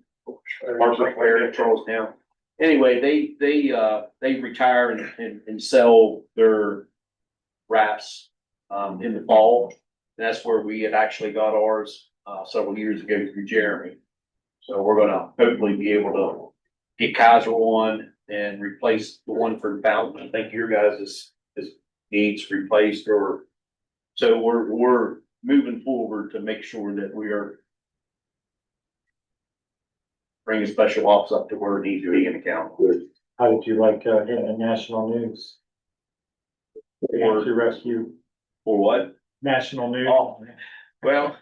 Harper Fair, Charlestown. Anyway, they retire and sell their rafts, in the fall. That's where we had actually got ours, several years ago through Jeremy. So we're gonna hopefully be able to get Kaiser one and replace the one for the Fountain. I think your guys is needs replaced, or, so we're moving forward to make sure that we are bringing special ops up to where it needs to be in the county. How did you like, hitting the national news? To rescue For what? national news. Oh, well,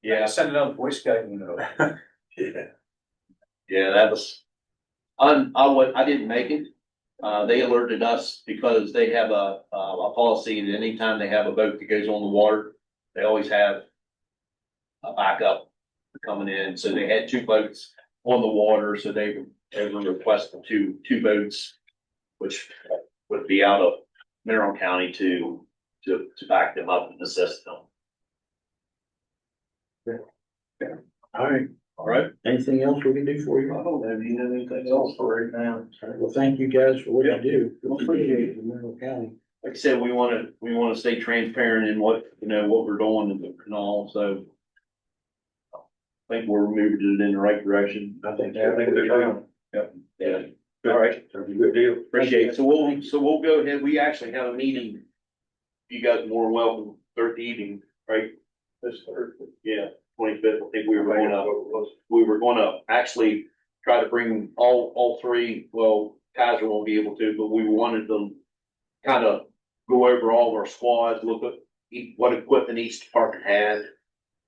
yeah, Send it out, Boy Scout, yeah, that was, I didn't make it. They alerted us because they have a policy that anytime they have a boat that goes on the water, they always have a backup coming in. So they had 2 boats on the water, so they were requesting two boats, which would be out of Mineral County to back them up and assist them. All right. All right. Anything else we can do for you? I don't have anything else for right now. All right, well, thank you guys for what you do. Appreciate it in Mineral County. Like I said, we wanna stay transparent in what we're doing and all, so. I think we're moving it in the right direction. I think. Yeah, I think they're trying. Yep, yeah. All right, Good deal. appreciate it. So we'll go ahead. We actually have a meeting. You guys are more welcome Thursday evening, right? This Thursday. Yeah, 25th. I think we were gonna actually try to bring all 3. Well, Kaiser won't be able to, but we wanted them kind of go over all of our squads, look at what equipment each department had.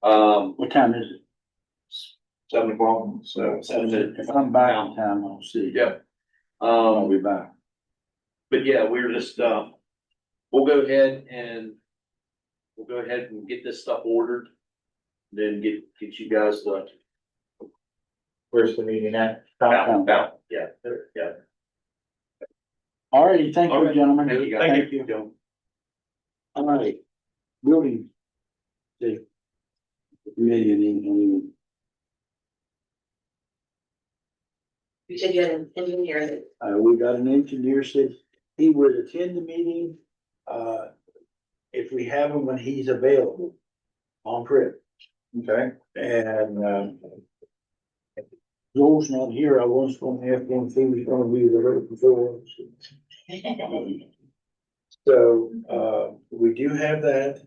What time is it? 7 o'clock, so 7 If I'm back in town, I'll see. Yep. I'll be back. But yeah, we're just, we'll go ahead and get this stuff ordered. Then get you guys the. Where's the meeting at? Fountain, yeah. All righty, thank All you, right. gentlemen. Thank you, guys. Thank you. All right. Building. See. Million. You said you had an engineer that. We got an engineer said he would attend the meeting, if we have him when he's available on trip. Okay. And, Joel's not here. I was gonna ask him if he was gonna be the road patrol. So, we do have that.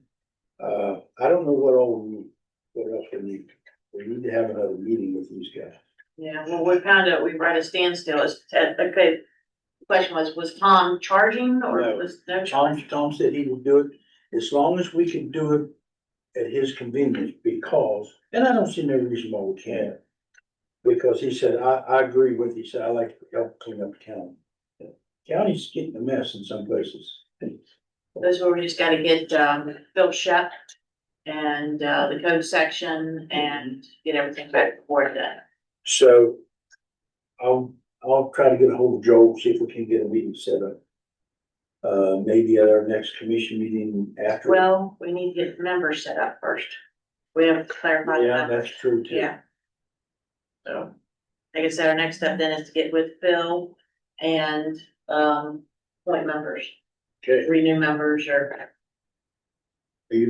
I don't know what else we need. We need to have another meeting with these guys. Yeah, well, we're at a standstill. Okay, The question was Tom charging or No. was no charge? Tom said he would do it as long as we can do it at his convenience because, and I don't see no reason why we can't. Because he said, I agree with you. He said, I like to help clean up the county. County's getting a mess in some places. Those where we just gotta get, Bill Shep and, the code section and get everything back before then. So I'll try to get a hold of Joel, see if we can get a meeting set up. Maybe at our next commission meeting after. Well, we need to get members set up first. We have to clarify Yeah, that. that's true too. Yeah. So, like I said, our next step then is to get with Phil and, appoint members, Okay, 3 new members or, are you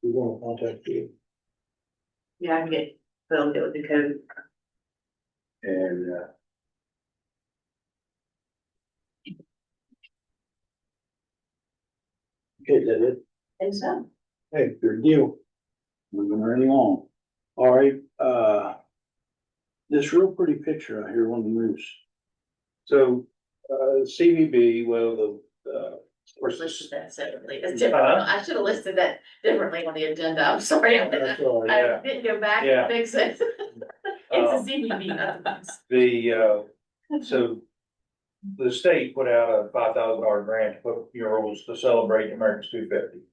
gonna contact you? yeah, I can get Phil, get with the code. And, okay, is that it? And so, Hey, good deal. Moving right along. All right, this real pretty picture out here on the moose. So, CVB, well, of course, listed that separately. It's different. I should have listed that differently on the agenda. I'm sorry. That's all right. I didn't go back Yeah. and fix it. It's a CBB, not a moose. So the state put out a $5,000 grant to put murals to celebrate America's 250.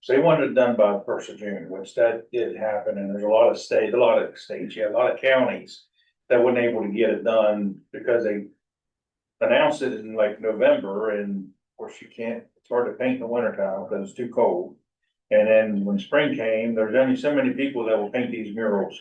So they wanted it done by the 1st of June, which that did happen, and there's a lot of counties that weren't able to get it done because they announced it in like November, and of course you can't, it's hard to paint in the wintertime because it's too cold. And then when spring came, there's only so many people that will paint these murals.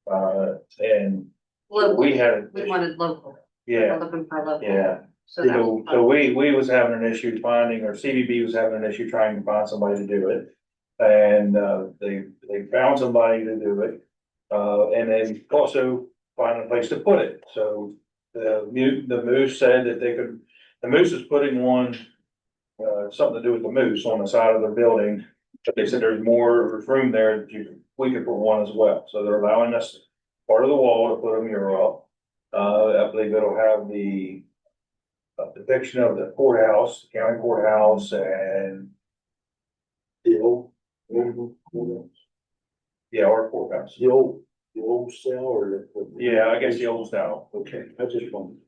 And Local, we had. we wanted local. Yeah, We're looking for local. yeah. So that So, was so we was having an issue finding, or CVB was having an issue trying to find somebody to do it. And, they found somebody to do it. And then also find a place to put it. So the Moose said that the Moose is putting one, something to do with the Moose on the side of the building. But they said there's room there that we could put one as well. So they're allowing us part of the wall to put a mural up. I believe it'll have the depiction of the courthouse, the county courthouse, and The old courthouse. yeah, our courthouse. The old cell or the? Yeah, I guess the old style. Okay, I just wondered.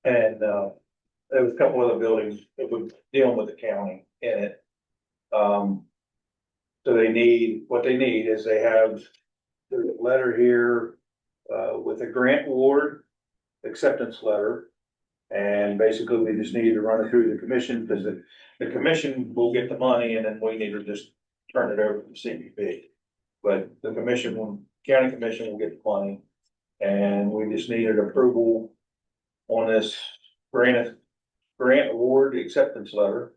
And, there was a couple other buildings that would deal with the county in it. So what they need is there's a letter here, with a grant award, acceptance letter. And basically, we just need to run it through the commission, because the commission will get the money, and then we need to just turn it over to the CBP. But the county commission will get the money, and we just needed approval on this grant award acceptance letter.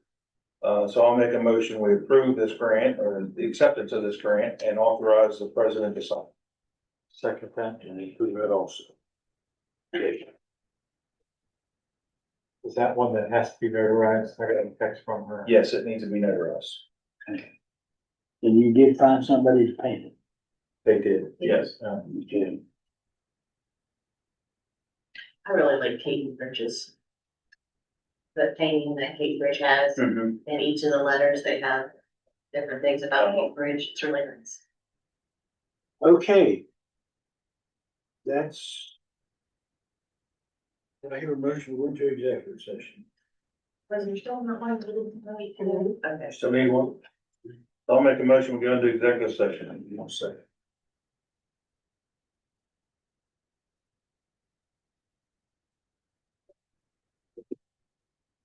So I'll make a motion, we approve this grant, or the acceptance of this grant, and authorize the president to sign. Second that, and include that also. Okay. Is that one that has to be notarized? I got a text from her. Yes, it needs to be notarized. And you did find somebody to paint it? They did, yes. Okay. I really like Kate Bridges. The painting that Kate Bridge has, Mhm. and each of the letters, they have different things about Kate Bridge. It's really nice. Okay. That's. Did I hear a motion to go into executive session? Was there still not one? Okay. So need one? I'll make a motion, we go into executive session. You want to say?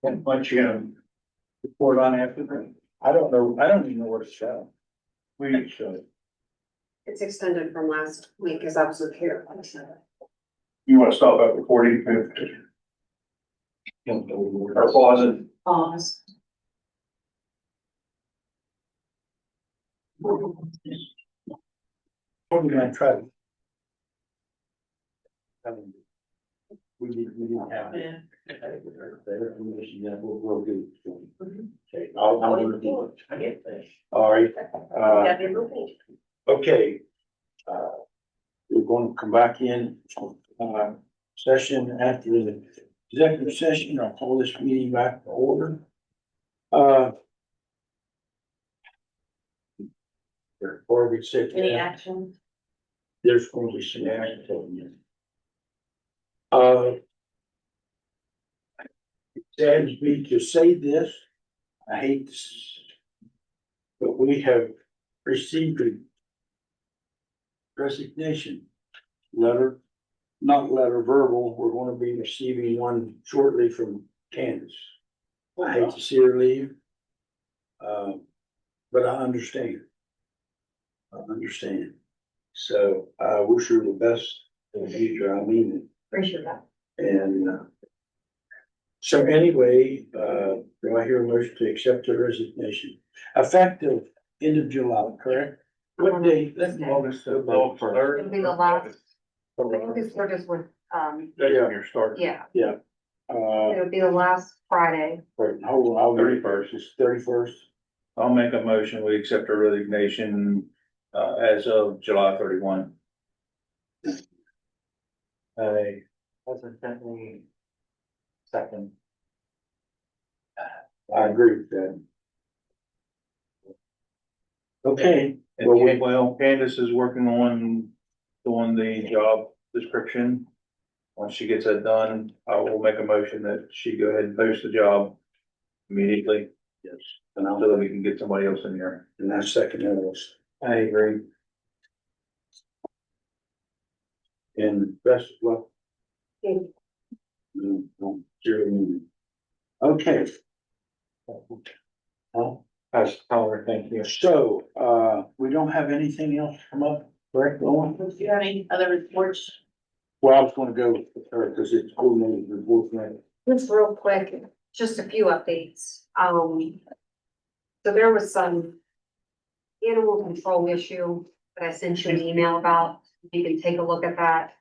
What you gonna report on after that? I don't know, I don't even know where to show. We should. It's extended from last week as I was here. You want to stop that recording? Or pause it? Pause. What are we gonna try? We didn't have. Yeah. We'll do. Okay, I'll do it. I get this. All right, Gotta be a little patient. okay. We're going to come back in, session after the executive session. I'll call this meeting back to order. Before we sit Any down, action? there's going to be some action. It saddens me to say this. I hate this. But we have received a resignation letter, not letter verbal. We're going to be receiving one shortly from Candace. I hate to see her leave. But I understand. I understand. So I wish her the best in the future. I mean Appreciate that. it. And so anyway, do I hear a motion to accept the resignation? Effective end of July, correct? What day? That's August. It'll be the last, August third is with, That's when you're starting. yeah, Uh, it'll be the last Friday. hold on, I'll. 31st. It's 31st. I'll make a motion, we accept her resignation, as of July 31. I hesitantly second. I agree with that. Okay, well, And well, Candace is working on doing the job description. Once she gets that done, I will make a motion that she go ahead and post the job immediately. yes, And so that we can get somebody else in here. and that's second else. I agree. And best of luck. Okay. Okay. Well, Pass the power, thank you. so, we don't have anything else come up, correct, Lauren? Do you have any other reports? Well, I was gonna go with her because it's coordinated report, right? Just real quick, just a few updates. So there was some animal control issue that I sent you an email about. You can take a look at that.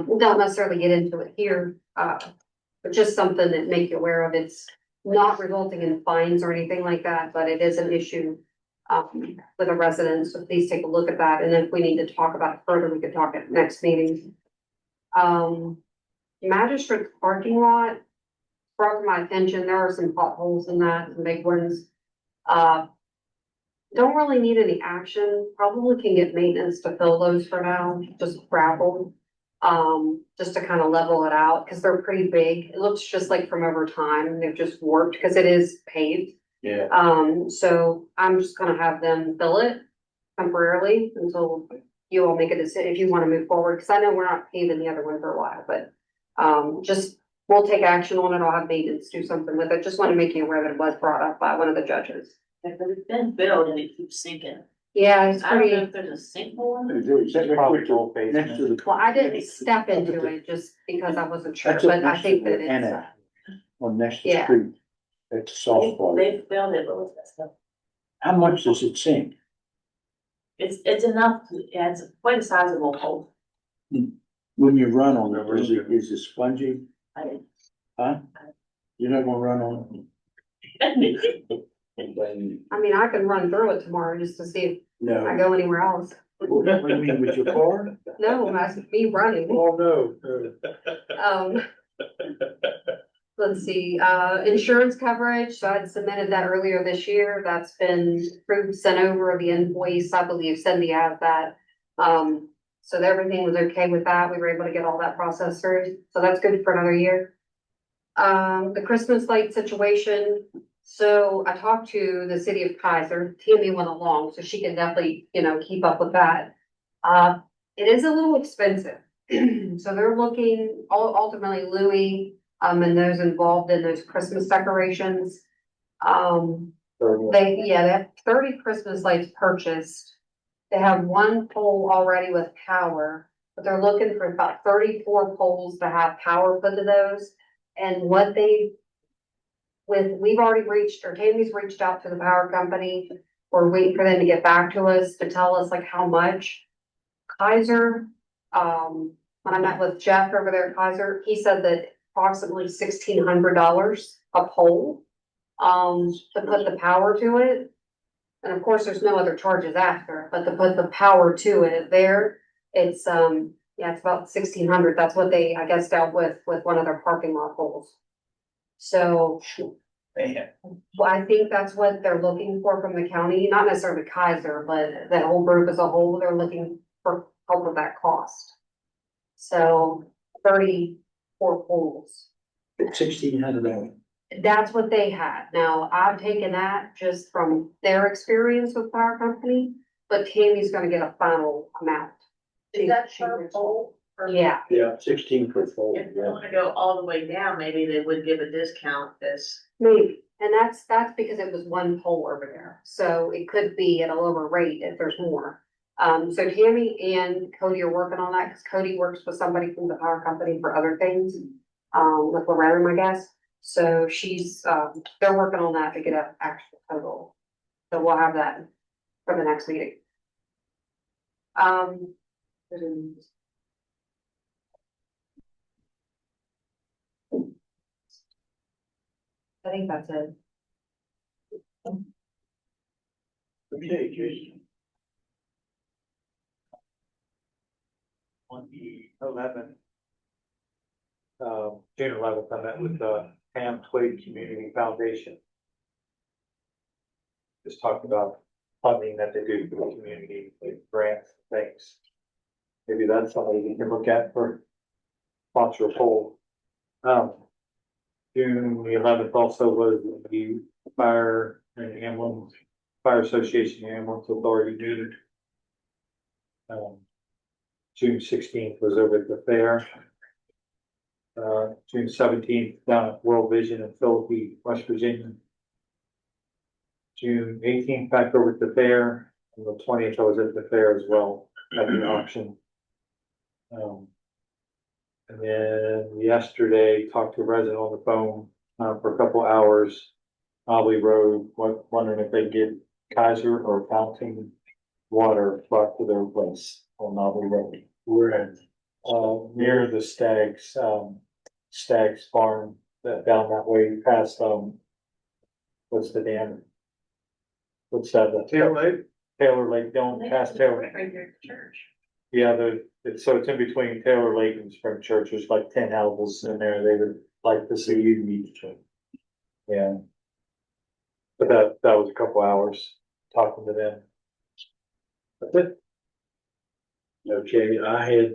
We don't necessarily get into it here, but just something that make you aware of. It's not resulting in fines or anything like that, but it is an issue with a resident. So please take a look at that. And if we need to talk about it further, we could talk at next meeting. Magistrate parking lot brought to my attention, there are some potholes in that, some big ones. Don't really need any action, probably can get maintenance to fill those for now, just gravel. Just to kind of level it out, because they're pretty big. It looks just like from over time, they've just warped, because it is paved. Yeah. So I'm just gonna have them fill it temporarily until you all make a decision, if you want to move forward, because I know we're not paving the other one for a while, but just, we'll take action on it. I'll have maintenance do something with it. Just want to make you aware that it was brought up by one of the judges. If it's been filled and it keeps sinking. Yeah, it's I don't know pretty, if there's a sinkhole. in it. Is that Probably next to- next to the. well, I didn't step into it just because I wasn't sure, That's up but I next to think the that it's. annex, on next to the Yeah. street. That's a soft spot. They filled it, but what's that stuff? How much does it sink? It's enough, yeah, it's quite a sizable hole. When you run on it, is it spongy? I Huh? You're not gonna run on it? I mean, I can run through it tomorrow just to see if I No. go anywhere else. What do you mean, with your car? No, that's me running. Oh, no. Um, let's see, insurance coverage, so I'd submitted that earlier this year, that's been approved, sent over, the invoice, I believe Cindy has that. So everything was okay with that, we were able to get all that processed through, so that's good for another year. The Christmas light situation, so I talked to the city of Kaiser, Tammy went along, so she can definitely, keep up with that. It is a little expensive, so they're looking, ultimately Louis, and those involved in those Christmas decorations. They have 30 Christmas lights purchased. They have one pole already with power, but they're looking for about 34 poles to have power put to those. And we've already reached, or Tammy's reached out to the power company. We're waiting for them to get back to us to tell us like how much. Kaiser, when I met with Jeff over there at Kaiser, he said that approximately $1,600 a pole, to put the power to it. And of course, there's no other charges after, but to put the power to it there, it's, Yeah, it's about 1,600. That's what they, I guess, dealt with one of their parking lot poles. So Man, well, I think that's what they're looking for from the county, not necessarily Kaiser, but that whole group as a whole, they're looking for help with that cost. So 34 poles. $1,600. That's what they had. Now, I've taken that just from their experience with Power Company, but Tammy's gonna get a final amount. Is that per pole? Or- Yeah, Yeah, 16 per fold. If they wanna go all the way down, maybe they would give a discount this. maybe. And that's because it was one pole over there. So it could be at a lower rate if there's more. So Tammy and Cody are working on that because Cody works with somebody from the power company for other things. With Loretta, I guess. So they're working on that to get an actual total. So we'll have that for the next meeting. I think that's it. Okay, Jason. On the 11th, June 11th, I met with the Pam Twig Community Foundation. Just talked about funding that they do for the community, like grants, and things. Maybe that's something you can look at for sponsor a poll. June the 11th also was the Fire Association Ambulance Authority neutered. June 16th was over at the fair. June 17th down at World Vision in Philippi, West Virginia. June 18th back over at the fair, and the 20th I was at the fair as well, at the auction. And then yesterday talked to a resident on the phone for a couple hours. Mobley Road, wondering if they get Kaiser or Fountain water brought to their place on Mobley Road. We're in near the Stags Farm, down that way past what's the dam? What's that? Taylor Lake, down past Taylor. Right there at the church. Yeah, it's in between Taylor Lake and Spring Church. There's like 10 houses in there. They would like to see you meet. Yeah. But that was a couple hours talking to them. That's it. Okay, I had,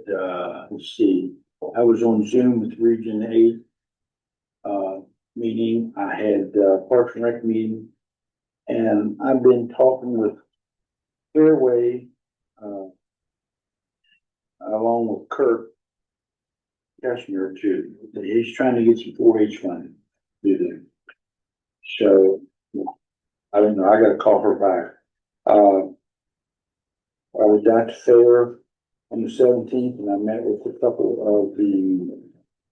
let's see, I was on Zoom with Region 8 meeting. I had Parks and Rec meeting. And I've been talking with Fairway, along with Kirk Keshner too. He's trying to get some 4-H funding to do them. So, I don't know, I gotta call her back. I was at the fair on the 17th and I met with a couple of the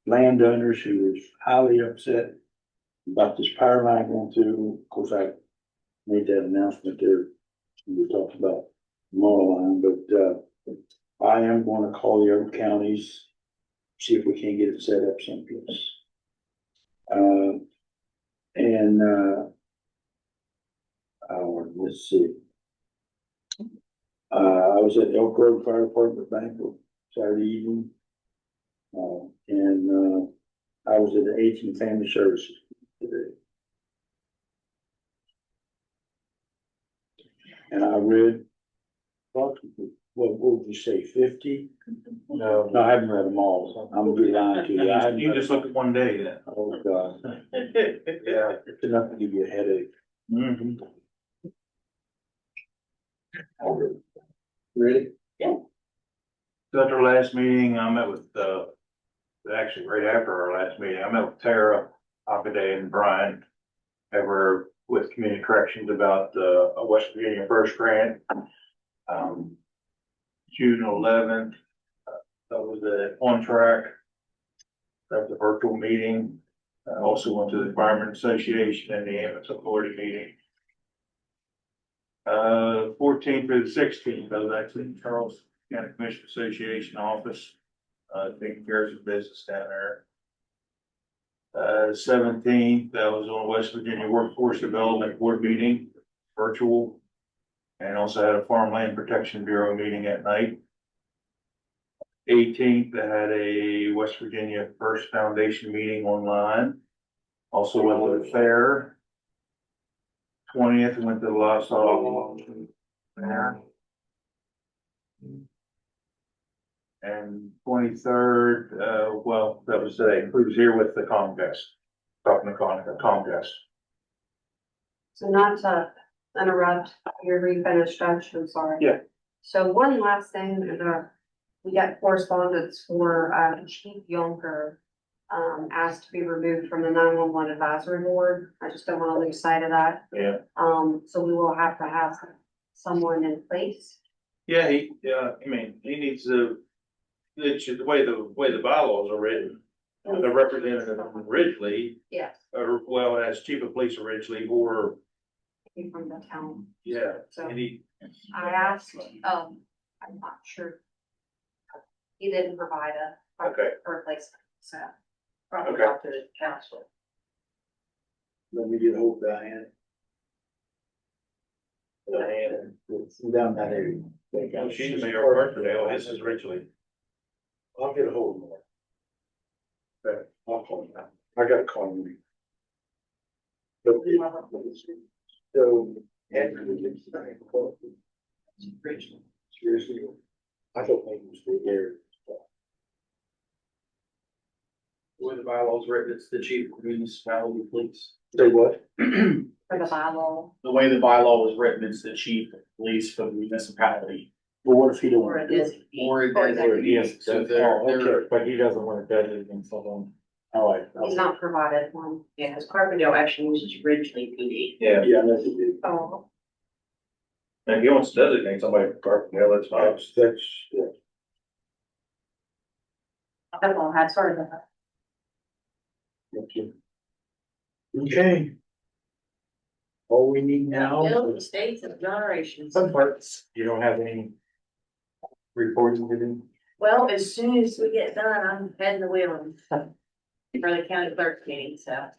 landowners who was highly upset about this power line going through. Of course, I made that announcement there. We talked about Moore line, but I am going to call the other counties, see if we can get it set up someplace. Let's see. I was at Elk Grove Fire Department banquet Saturday evening. I was at the 18 Family Services today. And I read, what would you say, 50? No, No, I haven't read them all, so I'm gonna be lying to you. I haven't You read just them look at one day then. all. Oh, God. Yeah, it's enough to give you a headache. Mhm. Really? So at our last meeting, I met with, actually right after our last meeting, I met with Tara, Hockaday and Brian. Ever with Community Corrections about the West Virginia First Grant. June 11th, that was on track. That was a virtual meeting. I also went to the Firemen Association and the Ambulance Authority meeting. 14th through the 16th, I was actually in Charles County Commission Association office, taking care of some business down there. 17th, I was on West Virginia Workforce Development Board meeting, virtual. And also had a Farmland Protection Bureau meeting at night. 18th, I had a West Virginia First Foundation meeting online. Also went to the fair. 20th, went to the Lhasa Fair. And 23rd, well, that was today, we was here with the Comcast, talking to Comcast. So not to interrupt your refinish, Judge, I'm sorry. Yeah. So one last thing, we got correspondence for, Chief Yonker, asked to be removed from the 911 advisory board. I just don't wanna lose sight of that. Yeah. So we will have to have someone in place. Yeah, I mean, he needs to, the way the bylaws are written, the representative from Ridgely, Yes. or well, as chief of police of Ridgely, or, From the town. yeah, So any, I asked, I'm not sure. He didn't provide a Okay. replacement, so. Probably Okay. talk to the council. Let me get hold of Diane. Diane, it's down that area. well, she's the mayor of Burkendale, this is Ridgely. I'll get a hold of her. Okay, I'll call you. I gotta call you. So, Andrew, seriously, I don't think it was the air. The way the bylaws written, it's the chief of municipality police. Say what? For the bylaw. The way the bylaw was written, it's the chief of police for the municipality. Well, what if he don't? Or a want to do it? designee. Or it Or is, designee. yes, so they're, Oh, okay. But he doesn't want to designate someone. All right. He's not provided one. Yeah, because Carbondale actually uses Ridgely PD. Yeah, Yeah, that's it. Oh. and if he wants to designate somebody for Burkendale, that's fine. That's, yeah. That's all I had, sorry about that. Okay. Okay. All we need now. Build states of generations. Some parts, you don't have any reporting to do. Well, as soon as we get done, I'm heading the wheel for the county clerk's meeting, so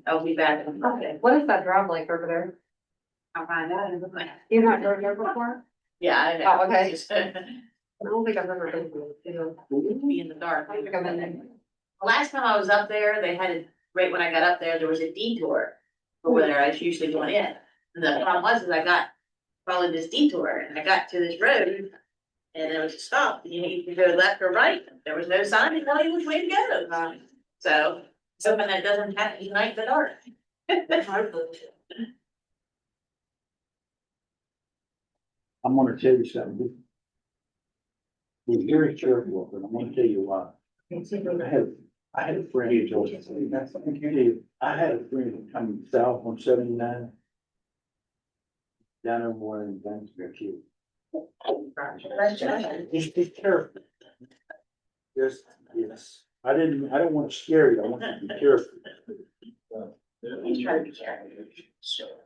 I'll be back. Okay. What is that drive like over there? I'll find out in a minute. You've not driven there before? Yeah, I know. Oh, okay. Just I don't think I've ever been there. be in the dark. I think I've been there. Last time I was up there, they had it, right when I got up there, there was a detour over there. I was usually going in. And the problem was, is I got, followed this detour and I got to this road and there was a stop. You could go left or right. There was no sign to tell you which way to go. So, something that doesn't happen tonight in the dark. I'm gonna tell you something. Be very careful, but I'm gonna tell you why. I had a friend, I had a friend coming south on 79. Down over one in Vancouver, Just be careful. Just, yes, I don't want to scare you, I want you to be careful. He's trying to be careful.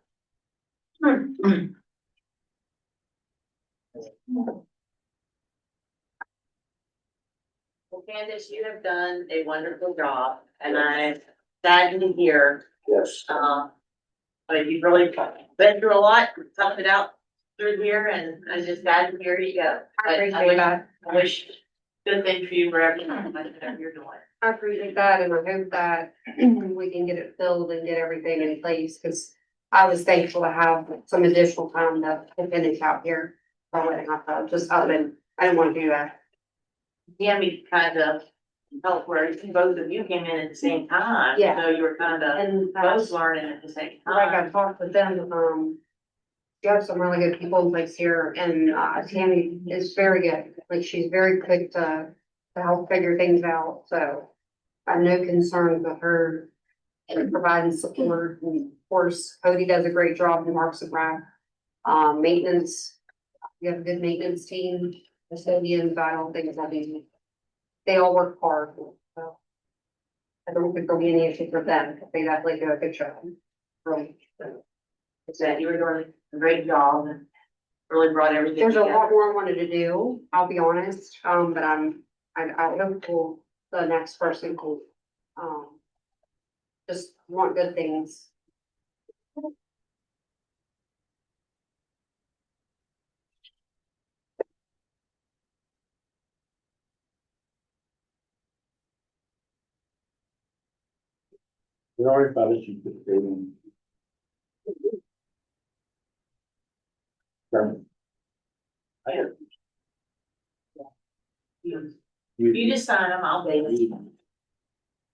Well, Candace, you have done a wonderful job and I'm sad to hear, Yes. but you've really been through a lot, toughed it out through here and I'm just sad to hear you go. I appreciate that. I wish good things for you wherever you're doing. I appreciate that and I hope that we can get it filled and get everything in place, because I was thankful to have some additional time to finish out here. I wouldn't have to, just, I didn't want to do that. Tammy kind of helped where both of you came in at the same time. Yeah. So you were kind of And both learning at the same like I time. talked with them, you have some really good people in place here, and Tammy is very good. Like, she's very quick to help figure things out, so I have no concerns with her in providing support. And of course, Cody does a great job in Marks and Rec. Maintenance, we have a good maintenance team, custodians, I don't think it's that easy. They all work hard, so I don't think there'll be any issue for them, they definitely do a good job. Really. I said you were doing a great job and really brought everything There's a together. lot more I wanted to do, I'll be honest, but I hope the next person will, just want good things. Sorry about it, you could stay in. You just sign them, I'll pay them.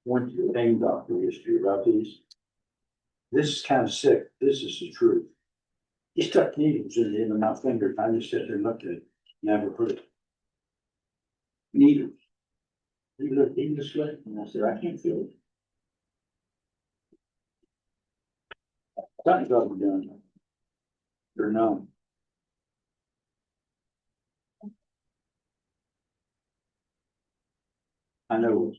One thing, Dr. History about these. This is kind of sick. This is the truth. He stuck needles in my finger. I just sat there and looked at it. Never put it. Needles. He looked, he just looked, and I said, I can't feel it. Something's got to be done. They're numb. I know.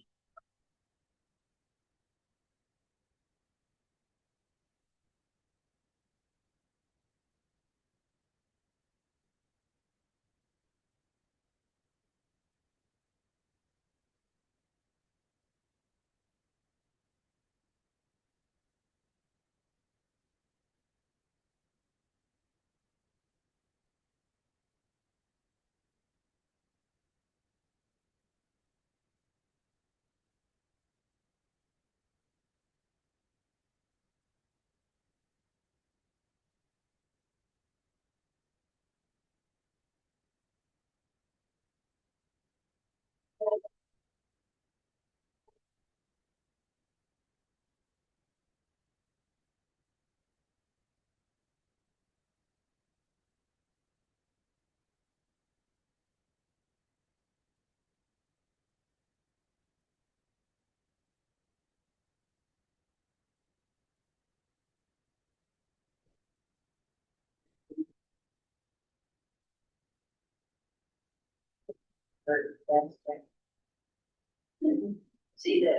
See that?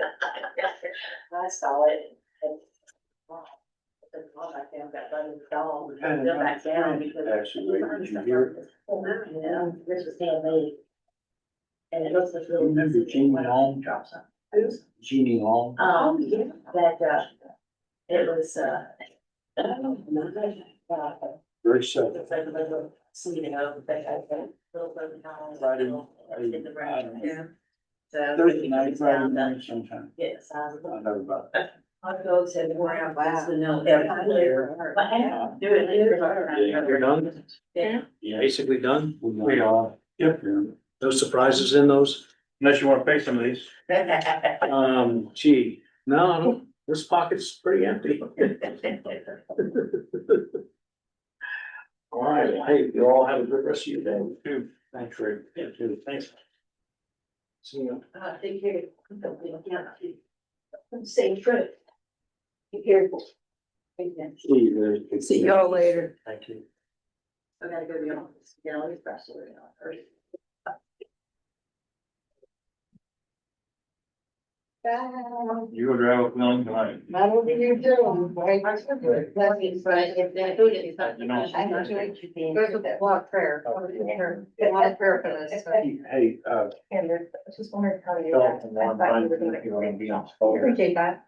I saw it. I think that done installed, go back down because. Actually, did you hear it? Yeah, this was handmade. And it looks like really. Remember Jeannie Long? Drops on. Jeannie Long. Yeah, that, it was, Very sad. it's like a little sleeving over, but I think little broken down. Friday, In the ground, yeah. So. Thursday night, Friday night sometime. Get the size of I it. know about it. I'll go to the ground, wow, to know everywhere. But I have to do it. You're done? Yeah. Basically done? We are. Yep. No surprises in those? Unless you wanna pay some of these. Gee, no, I don't, this pocket's pretty empty. All right, hey, you all have a good rest of your day. Too. Thanks, Rick. Yeah, too. Thanks. See you. Take care. Safe trip. Be careful. See y'all later. Thank you. I gotta go to the office, you know, especially first. You go drive up Millen tonight. I don't think you're doing, right? That's right, if they're doing it, it's You know. I know what you mean. There's a lot of prayer. A lot of prayer for this. Hey, And I just wondered how you. Tell them I'm fine if you wanna be on phone. Appreciate that.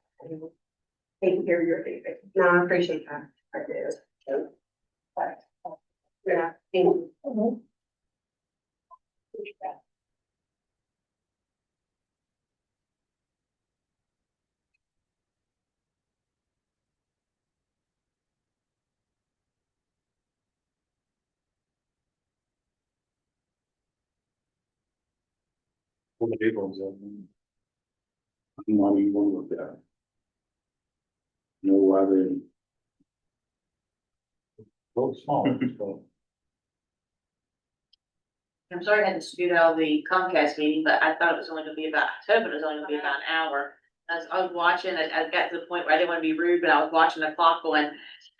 Taking care of your baby. No, I appreciate that. I do. Yeah. Thank you. What the people is that? I'm not even gonna look at it. No, why they. Both small, so. I'm sorry I had to scoot out of the Comcast meeting, but I thought it was only gonna be about, I was hoping it was only gonna be about an hour. I was watching, I got to the point where I didn't wanna be rude, but I was watching the clock going,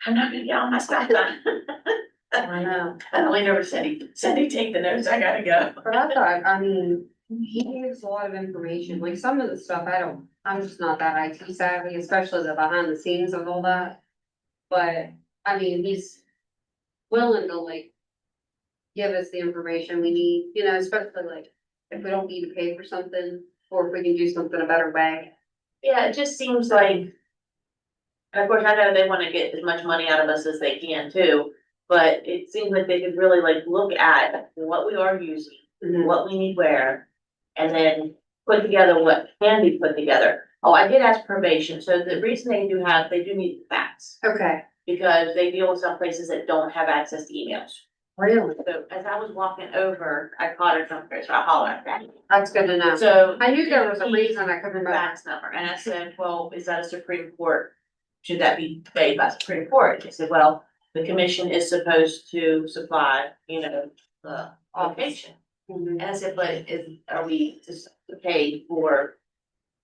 I'm not gonna get all my stuff done. I know. I leaned over to Cindy, take the notes, I gotta go. But I thought, I mean, he gives a lot of information, like some of the stuff I'm just not that IT savvy, especially the behind the scenes of all that. But, I mean, he's willing to like give us the information we need, you know, especially like if we don't need to pay for something or if we can do something a better way. Yeah, it just seems like. And of course, I know they wanna get as much money out of us as they can too, but it seems like they could really like look at what we are using, what we need where. And then put together what can be put together. Oh, I did ask probation, so the reason they do need the fax, Okay, because they deal with some places that don't have access to emails. really? So as I was walking over, I caught her somewhere, so I hollered at her. That's good to know. So. I knew there was a reason I couldn't remember. Fax number, and I said, well, is that a Supreme Court? Should that be paid by Supreme Court? They said, well, the commission is supposed to supply, the location. Mhm. And I said, but are we just paid for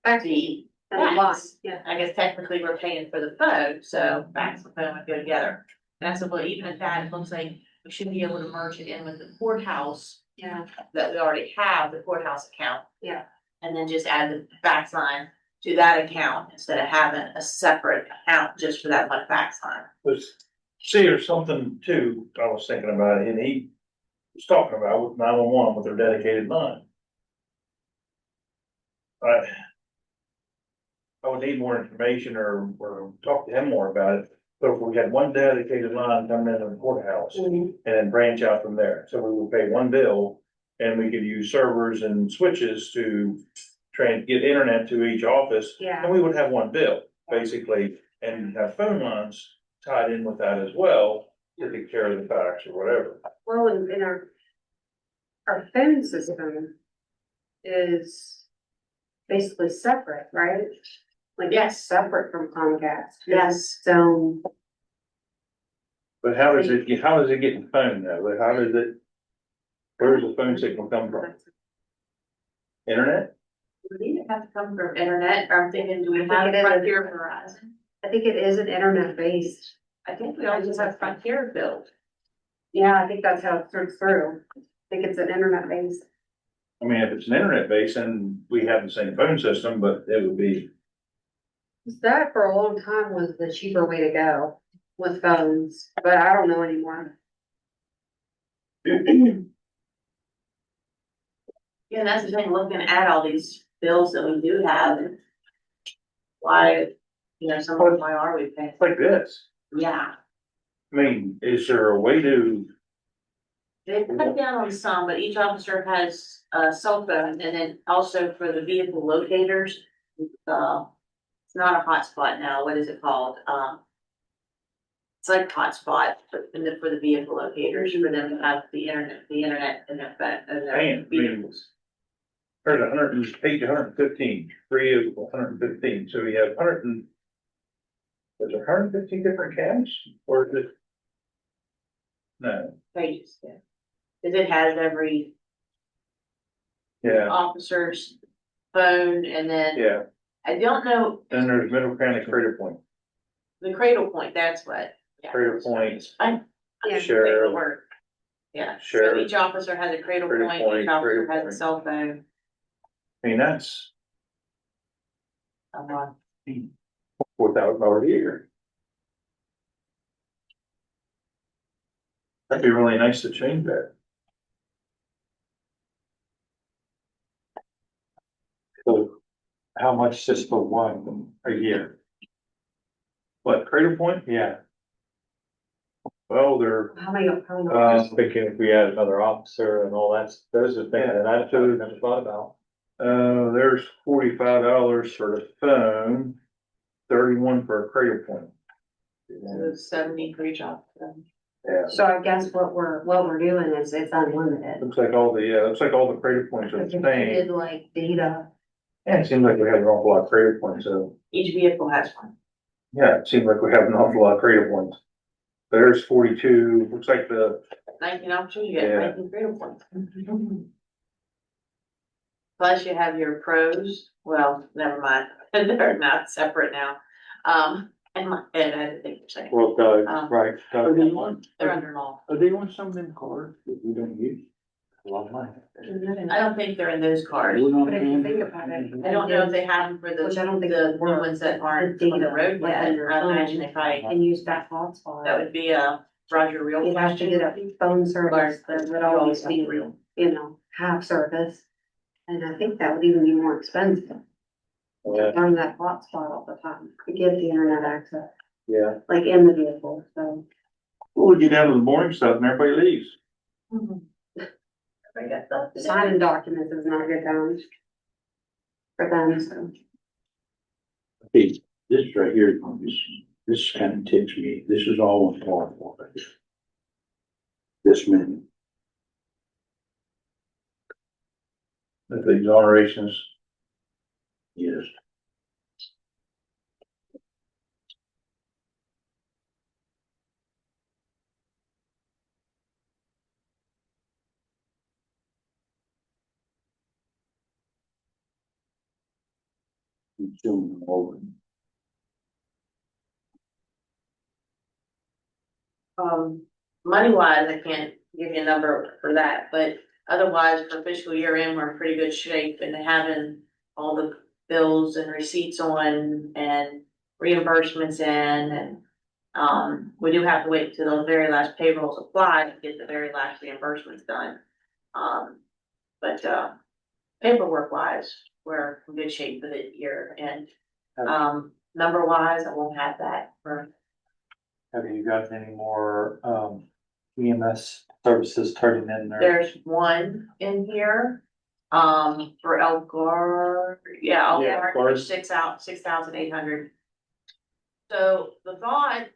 the And a lot, yeah. I guess technically we're paying for the phone, so fax and phone would go together. And I said, well, even at that, it looks like we should be able to merge it in with the courthouse Yeah, that we already have, the courthouse account. yeah. And then just add the fax line to that account instead of having a separate account just for that one fax line. See, there's something too, I was thinking about, and he was talking about with 911 with their dedicated line. I would need more information or talk to him more about it. So if we had one dedicated line coming into the courthouse and then branch out from there, so we would pay one bill. And we could use servers and switches to try and get internet to each office. Yeah. And we would have one bill, basically, and have phone lines tied in with that as well to take care of the fax or whatever. Well, in our phone system is basically separate, right? Like, Yes. separate from Comcast. Yes. So, But how does it get the phone though? Like, how does it, where does the phone signal come from? Internet? Would it have to come from internet, or I'm thinking, do we I have think it is. Frontier Verizon? I think it is an internet based. I think we always have Frontier built. Yeah, I think that's how it sorts through. I think it's an internet based. I mean, if it's an internet base, then we have the same phone system, but it would be, That for a long time was the cheaper way to go with phones, but I don't know anymore. Yeah, that's the thing, looking at all these bills that we do have, and why, some of them, why are we paying? it's like this. Yeah, I mean, is there a way to, they cut down on some, but each officer has a cell phone, and then also for the vehicle locators, it's not a hotspot now, what is it called? It's like hotspot, but for the vehicle locators, for them to have the internet in their phone, in their Man, vehicles. there's 115, three of 115, so we have is there 115 different cams, or is it? No, Pages, yeah. Cause it has every yeah, officer's phone, and then, yeah, I don't know, then there's Middle County Credit Point, the Cradle Point, that's what. Yeah. Cradle Point, Yeah. Sheriff, Yeah, so Sheriff, each officer has a Cradle Cradle Point, Point, each officer Cradle has a Point. cell phone. I mean, that's Um, $4,000 a year. That'd be really nice to change that. So how much just for one a year? What, Cradle Point? Yeah, Well, they're, How many? I was thinking if we had another officer and all that, those are things that I never thought about. there's $45 for the phone, 31 for a Cradle Point. so it's 70 for each officer. Yeah, So I guess what we're doing is it's unlimited. looks like all the Cradle Points are the If we same. did like data, Yeah, it seems like we have an awful lot of Cradle Points, so, Each vehicle has one. yeah, it seems like we have an awful lot of Cradle Points. There's 42, looks like the, 19 officers, you get Yeah. 19 Cradle Points. Plus you have your pros, well, never mind, they're not separate now. And I had to think for a second. Well, Doug, Um, right, Doug, They're under law. are they on some of them cards that we don't use? A lot of money. I don't think they're in those cards. but if you think about it. I don't know if they have them for the, Which I don't think the would work. ones that aren't The on the data, road like yet. on your I phone. imagine they probably, And use that hotspot. that would be a Roger Real You'd have to question. get a phone service that would always be, half service. And I think that would even be more expensive. Yeah, Run that hotspot all the time to get the internet access, yeah. like in the vehicle, so. well, we get down to the boring stuff and everybody leaves. I got the- Signing documents is not a good time for them, so. Hey, this right here, this kind of ticks me. This is all one part for it. This many. The exonerations. Yes. Zoom over. Money wise, I can't give you a number for that, but otherwise for fiscal year end, we're in pretty good shape and having all the bills and receipts on and reimbursements in and we do have to wait till the very last payrolls apply to get the very last reimbursements done. But paperwork wise, we're in good shape for the year and number wise, I won't have that for. Have you got any more, EMS services turning in there? There's one in here, for Elgar, yeah, Yeah, Elgar, Elgar. 6,800. So the thought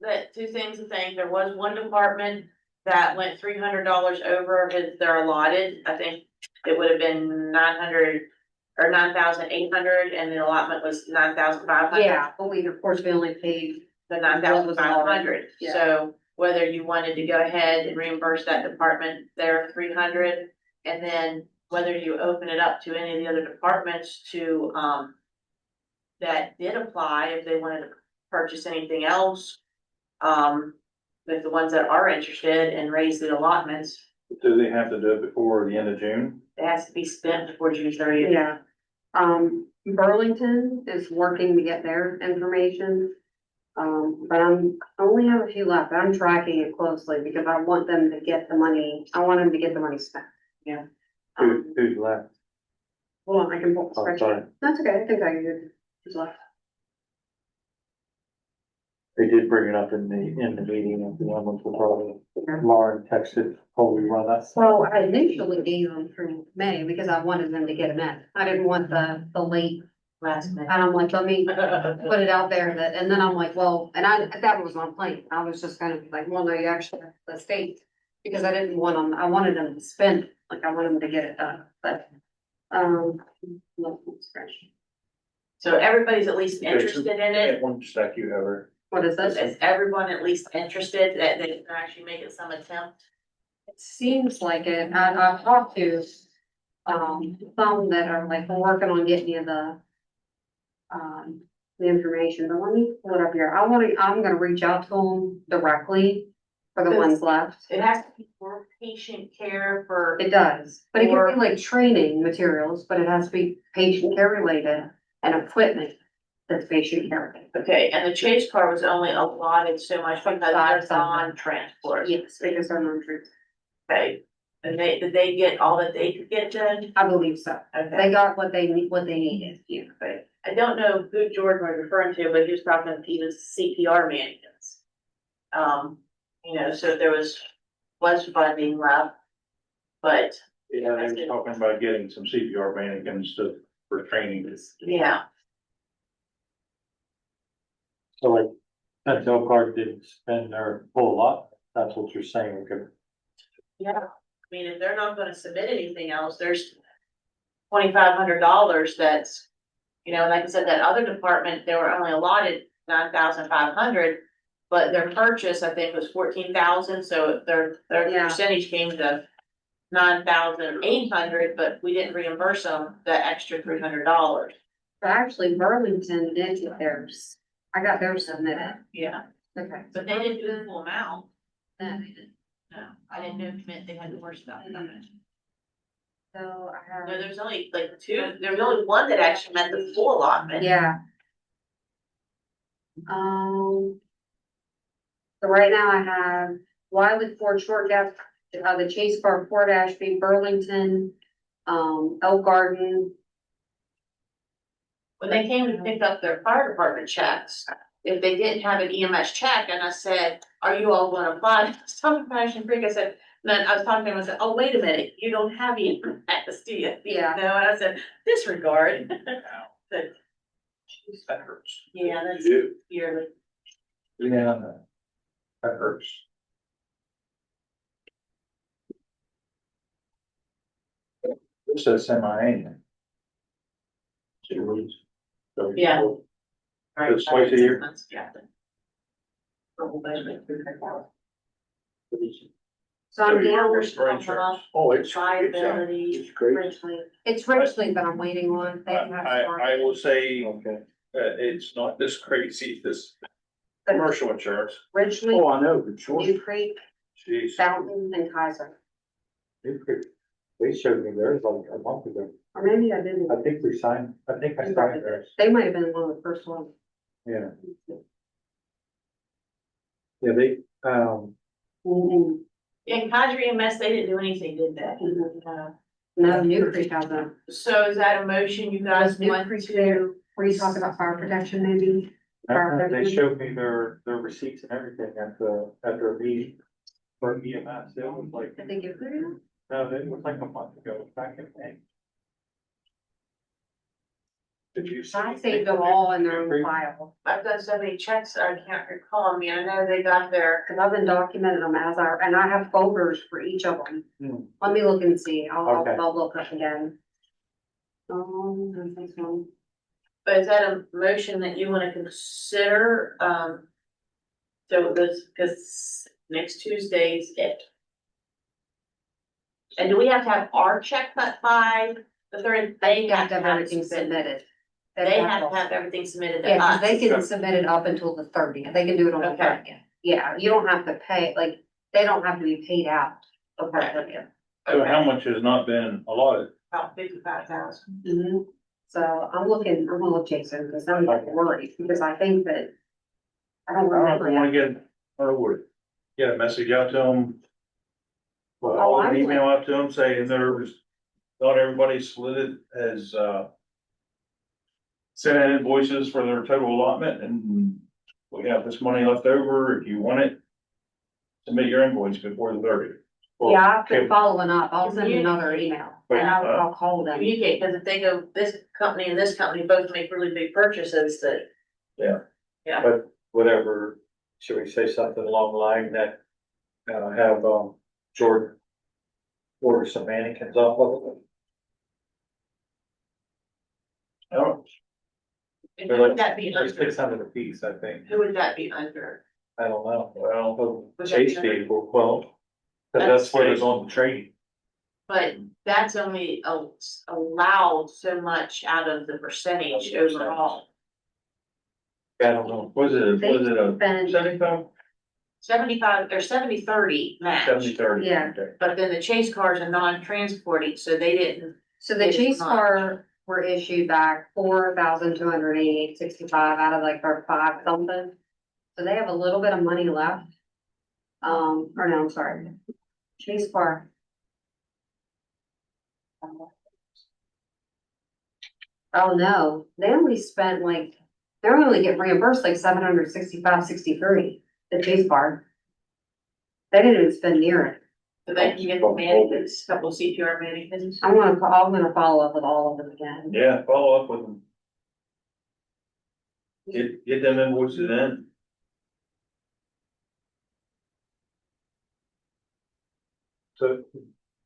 that two things to think, there was one department that went $300 over their allotted. I think it would have been 900 or 9,800 and the allotment was 9,500. Yeah, but we, of course, we only paid, The 9,500, Yeah. so whether you wanted to go ahead and reimburse that department their 300. And then whether you open it up to any of the other departments to, that did apply, if they wanted to purchase anything else. With the ones that are interested and raise the allotments, Do they have to do it before the end of June? it has to be spent before June 30th. yeah. Burlington is working to get their information. But I only have a few left. I'm tracking it closely because I want them to get the money. I want them to get the money spent. Yeah. Who's left? Hold on, I can pull the Oh, sorry. spreadsheet. That's okay. I think I can. Who's left? They did bring it up in the meeting at the ambulance authority. Lauren texted, oh, we run that. So I initially gave them through May because I wanted them to get them in. I didn't want the late, Last minute. and I'm like, let me put it out there that, and then I'm like, well, and that was my plan. I was just kind of like, well, no, you actually have the state. Because I didn't want them, I wanted them to spend, it, like I wanted them to get it done, but, no, spreadsheet. So everybody's at least interested in it. One stack you ever. What is this? Is everyone at least interested that they can actually make it some attempt? It seems like it. I've talked to, some that are like working on getting you the information, but let me pull it up here. I'm gonna reach out to them directly for the ones left. It has to be for patient care for, It does, but it Or- can be like training materials, but it has to be patient care related and equipment that's patient care related. okay, and the chase car was only allotted so much because they're 5,000. non-transport. Yes, because they're non-troops. Okay, and did they get all that they could get done? I believe so. Okay. They got what they needed, yeah. Right. I don't know who George was referring to, but he was talking even CPR mannequins. So there was funding left, but Yeah, they were talking about getting some CPR mannequins for training. yeah, So like, that Elkhart didn't spend their full lot, that's what you're saying, okay? yeah. I mean, if they're not gonna submit anything else, there's $2,500 that's, like I said, that other department, they were only allotted 9,500. But their purchase, I think, was 14,000, so their Yeah. percentage came to 9,800, but we didn't reimburse them that extra $300. Actually, Burlington did get theirs. I got theirs submitted. Yeah, Okay. but they didn't do the full amount. No, they didn't. No, I didn't know if it meant they had to worry about it. So I have. No, there's only like two, there's only one that actually met the full allotment. Yeah. So right now I have Wiley Ford Short Gap, the Chase Car, Fort Ashby, Burlington, Elk Garden. When they came to pick up their fire department checks, if they didn't have an EMS check, and I said, are you all gonna apply? I was talking to Passion Creek, I said, then I was talking to him, I said, oh, wait a minute, you don't have EMS, do you? Yeah. No, and I said, disregard. But That hurts. Yeah, that's You yearly. do. Yeah. That hurts. This is semi-annual. 2 weeks. So- Yeah. Right, It's twice a 6 year? months, yeah. Total budget, $300,000. So I'm down, Numbers come up, Oh, it's liability, it's great. Ridgely. it's Richland, but I'm waiting on. They have I will say, Okay. it's not this crazy, this commercial insurance. Ridgely, Oh, I know, but sure. New Creek, Jeez. Fountain, and Kaiser. They showed me theirs like a month ago. Or maybe I didn't. I think I signed theirs. They might have been one of the first ones. Yeah. Yeah, they, In Cadre EMS, they didn't do anything, did they? No, New Creek has them. So is that a motion you guys New want Creek there. to? Were you talking about fire protection maybe? Fire they protection? showed me their receipts and everything after a meeting. For EMS, it was like, Did they give them? no, it was like a month ago, back in May. Did you? see I anything saved them from all in their New own Creek? file. I've done so many checks, I can't recall. I mean, I know they got their, Cause I've been documenting them and I have folders for each of them. Hmm. Let me look and see. Okay. I'll look up again. I think so. but is that a motion that you wanna consider? So this, cause next Tuesday's it. And do we have to have our check cut by the third? They have to have everything submitted. They have to have everything submitted to Yeah, 'cause us. they can submit it up until the 30th. They can do it on the Okay. 30th. Yeah, you don't have to pay, like, they don't have to be paid out before the 30th. So how much has not been allotted? About 55,000. So I'm gonna look, Jason, because I'm worried, because I think that. I don't I don't know if remember. we wanna get a message out to them. Oh, I An would. email out to them saying there's, not everybody solicited as, sent in invoices for their total allotment and we have this money left over. If you want it, submit your invoice before the 30th. Yeah, I've been following up. I'll send You- another email Wait, and I'll call them. Communicate, because if they go, this company and this company both make really big purchases that. But whatever, should we say something along the line that, have, Jordan order some mannequins off of it? I don't, Who would that be They're under? 600 a piece, I think. Who would that be under? I don't know. well, Was Chase that- people, well, 'cause that's what is on the training. But that's only allowed so much out of the percentage overall. I don't know. was it a Spend- 75? 75 or 70-30 match, 70-30? Yeah. Okay. but then the chase cars are non-transporting, so they didn't. So the It's chase not. car were issued back 4,288.65 out of like their 5 something. So they have a little bit of money left. Or no, I'm sorry. Chase car. Oh, no, they only spent like, they're only getting reimbursed like 765.63, the chase car. They didn't even spend near it. So they can get the mannequins, couple CPR mannequins. I'm gonna follow up with all of them again. Yeah, follow up with them. Get them invoices in. So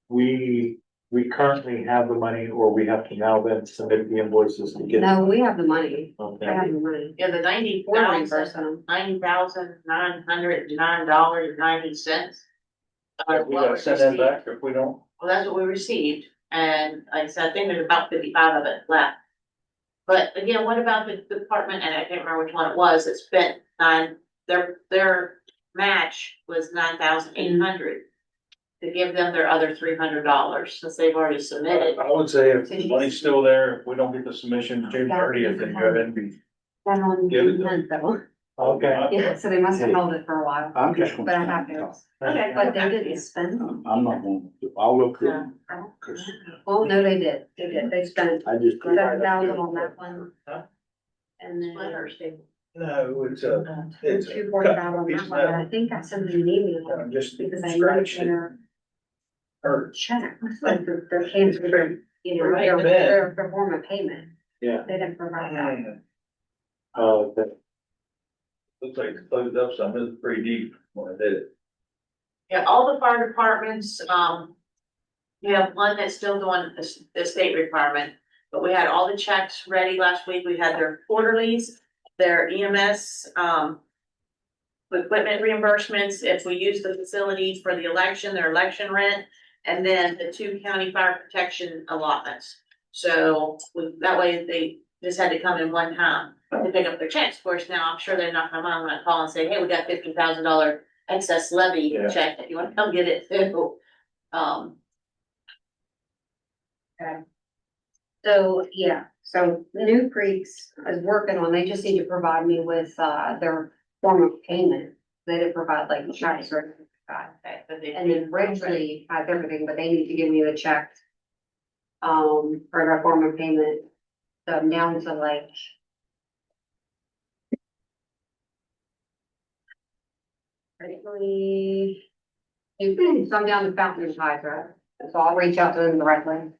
we currently have the money, or we have to now then submit the invoices to get. No, we have the money. They Okay. have the money. Yeah, the We're 90,000, reimbursing them. $90,909.90. We gotta send that back if we don't. Well, that's what we received, and like I said, I think there's about 55 of it left. But again, what about the department, and I can't remember which one it was, that spent their match was 9,800. To give them their other $300, since they've already submitted. I would say if the money's still there, if we don't get the submission June 30th, then go ahead and be. That one, Give it to though. Okay. Yeah, so they must have held it for a while, I'm just but I have to. Okay. But they didn't spend. I'm not going to, I'll look through Yeah. them, cause Well, no, they did. They did. They spent I just. 7,000 on that one. And then Split or stable? No, it's a. 245 on that one. And I think I sent them an email I'm just because I knew scratched it. their Hurt. check, like their cancer, you know, Right, their but their form of payment. Yeah. They didn't provide that. that Looks like it closed up some, it was pretty deep when I did it. Yeah, all the fire departments, we have one that's still doing the state requirement. But we had all the checks ready last week. We had their quarterlies, their EMS, equipment reimbursements, if we use the facility for the election, their election rent, and then the 2 county fire protection allotments. So that way they just had to come in one time to pick up their checks. Of course, now I'm sure they're not gonna call and say, hey, we got $50,000 excess levy Yeah. check, if you wanna come get it too. So, yeah, so New Creeks is working on, they just need to provide me with, their form of payment. They didn't provide like checks or, and then Ridgely has everything, but they need to give me the check. For their form of payment, so I'm down to like. Ridgely. So I'm down to Fountain and Hydra, so I'll reach out to them directly.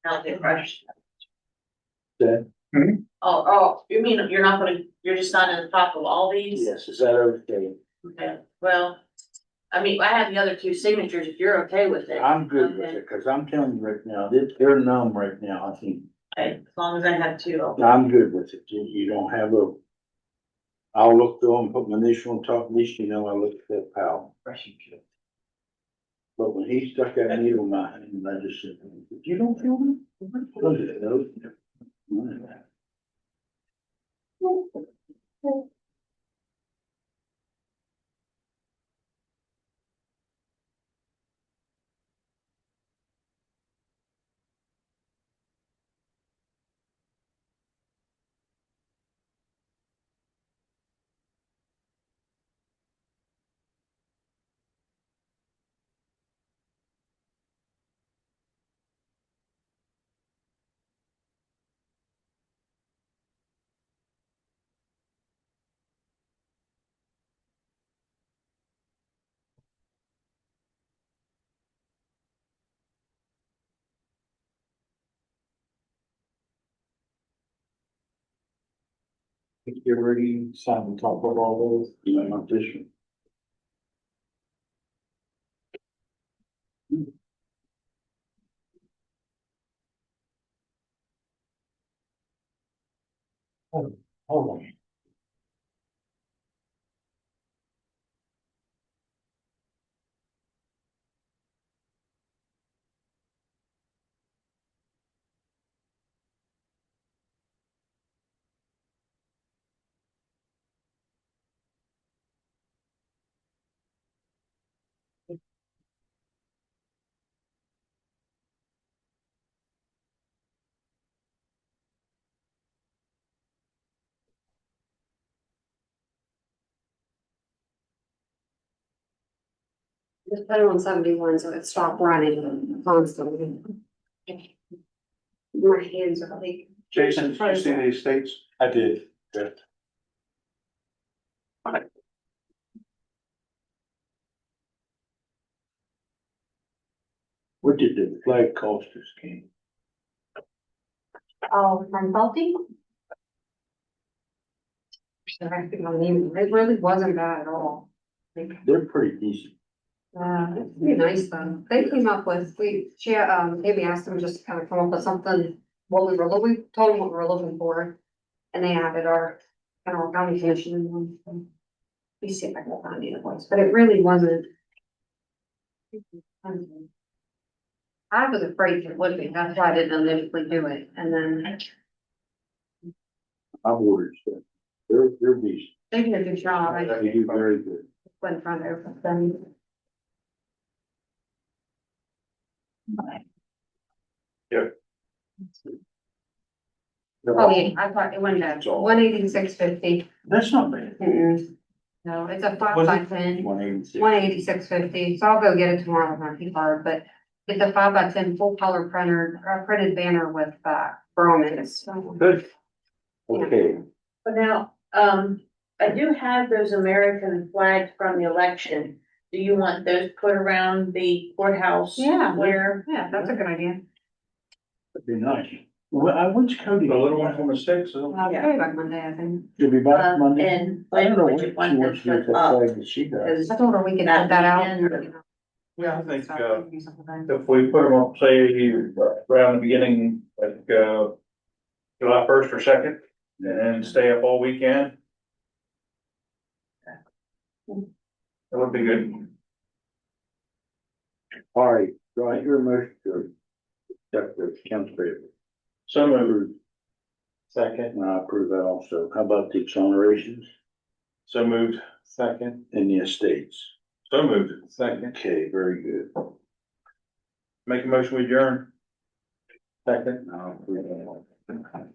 Now they rush. Yeah. Oh, you mean you're not gonna, you're just not in the top of all these? Yes, is that okay? Okay, well, I mean, I have the other 2 signatures, if you're okay with it. I'm good with it, cause I'm telling you right now, they're numb right now, I think. Okay, as long as I have 2. I'm good with it. You don't have a. I'll look through them, put my initial on top, at least you know I looked at that pal. But when he stuck that needle in my hand, I just said, you don't feel me? Look at those. You're already signed the top of all those, you know, not this one. Hold on. Just put it on 71 so it stopped running constantly. My hands are like. Jason, did you see these states? I did. Good. What did the flag cost us, King? Oh, from Felty? It really wasn't bad at all. Like, They're pretty decent. it's pretty nice though. They came up with, maybe asked them just to kind of come up with something, we told them what we were looking for. And they added our general county commission in one. So. Let me see if I can find the invoice, but it really wasn't. I was afraid it would be, that's why I didn't initially do it, and then I've ordered stuff. They're decent. they did a good job. I They do very good. went front over them. Oh, yeah, I thought it went down, 186.50. That's not bad. No, it's a 5 Was by it? 10, 186. 186.50, so I'll go get it tomorrow with my key card, but it's a 5 by 10 full color printed banner with, bromance. Good. Okay, But now, I do have those American flags from the election. Do you want those put around the courthouse? Yeah. Where? Yeah, that's a good idea. that'd be nice. Well, when's Cody? The little one from the sticks, so. I'll be back Monday, I think. You'll be back Monday? And I don't know when what you she want wants them to do to with up, that flag that she does. I told her we could put that out. weekend. Yeah, I think, if we put them up, say, around the beginning, like, July 1st or 2nd, and then stay up all weekend. That would be good. All right, do I hear a motion to accept the accounts payable? So moved, Second, And I approve that also. How about the exonerations so moved, second, in the estates? so moved. second, Okay, very good. Make a motion, we adjourn. second. I'll approve that.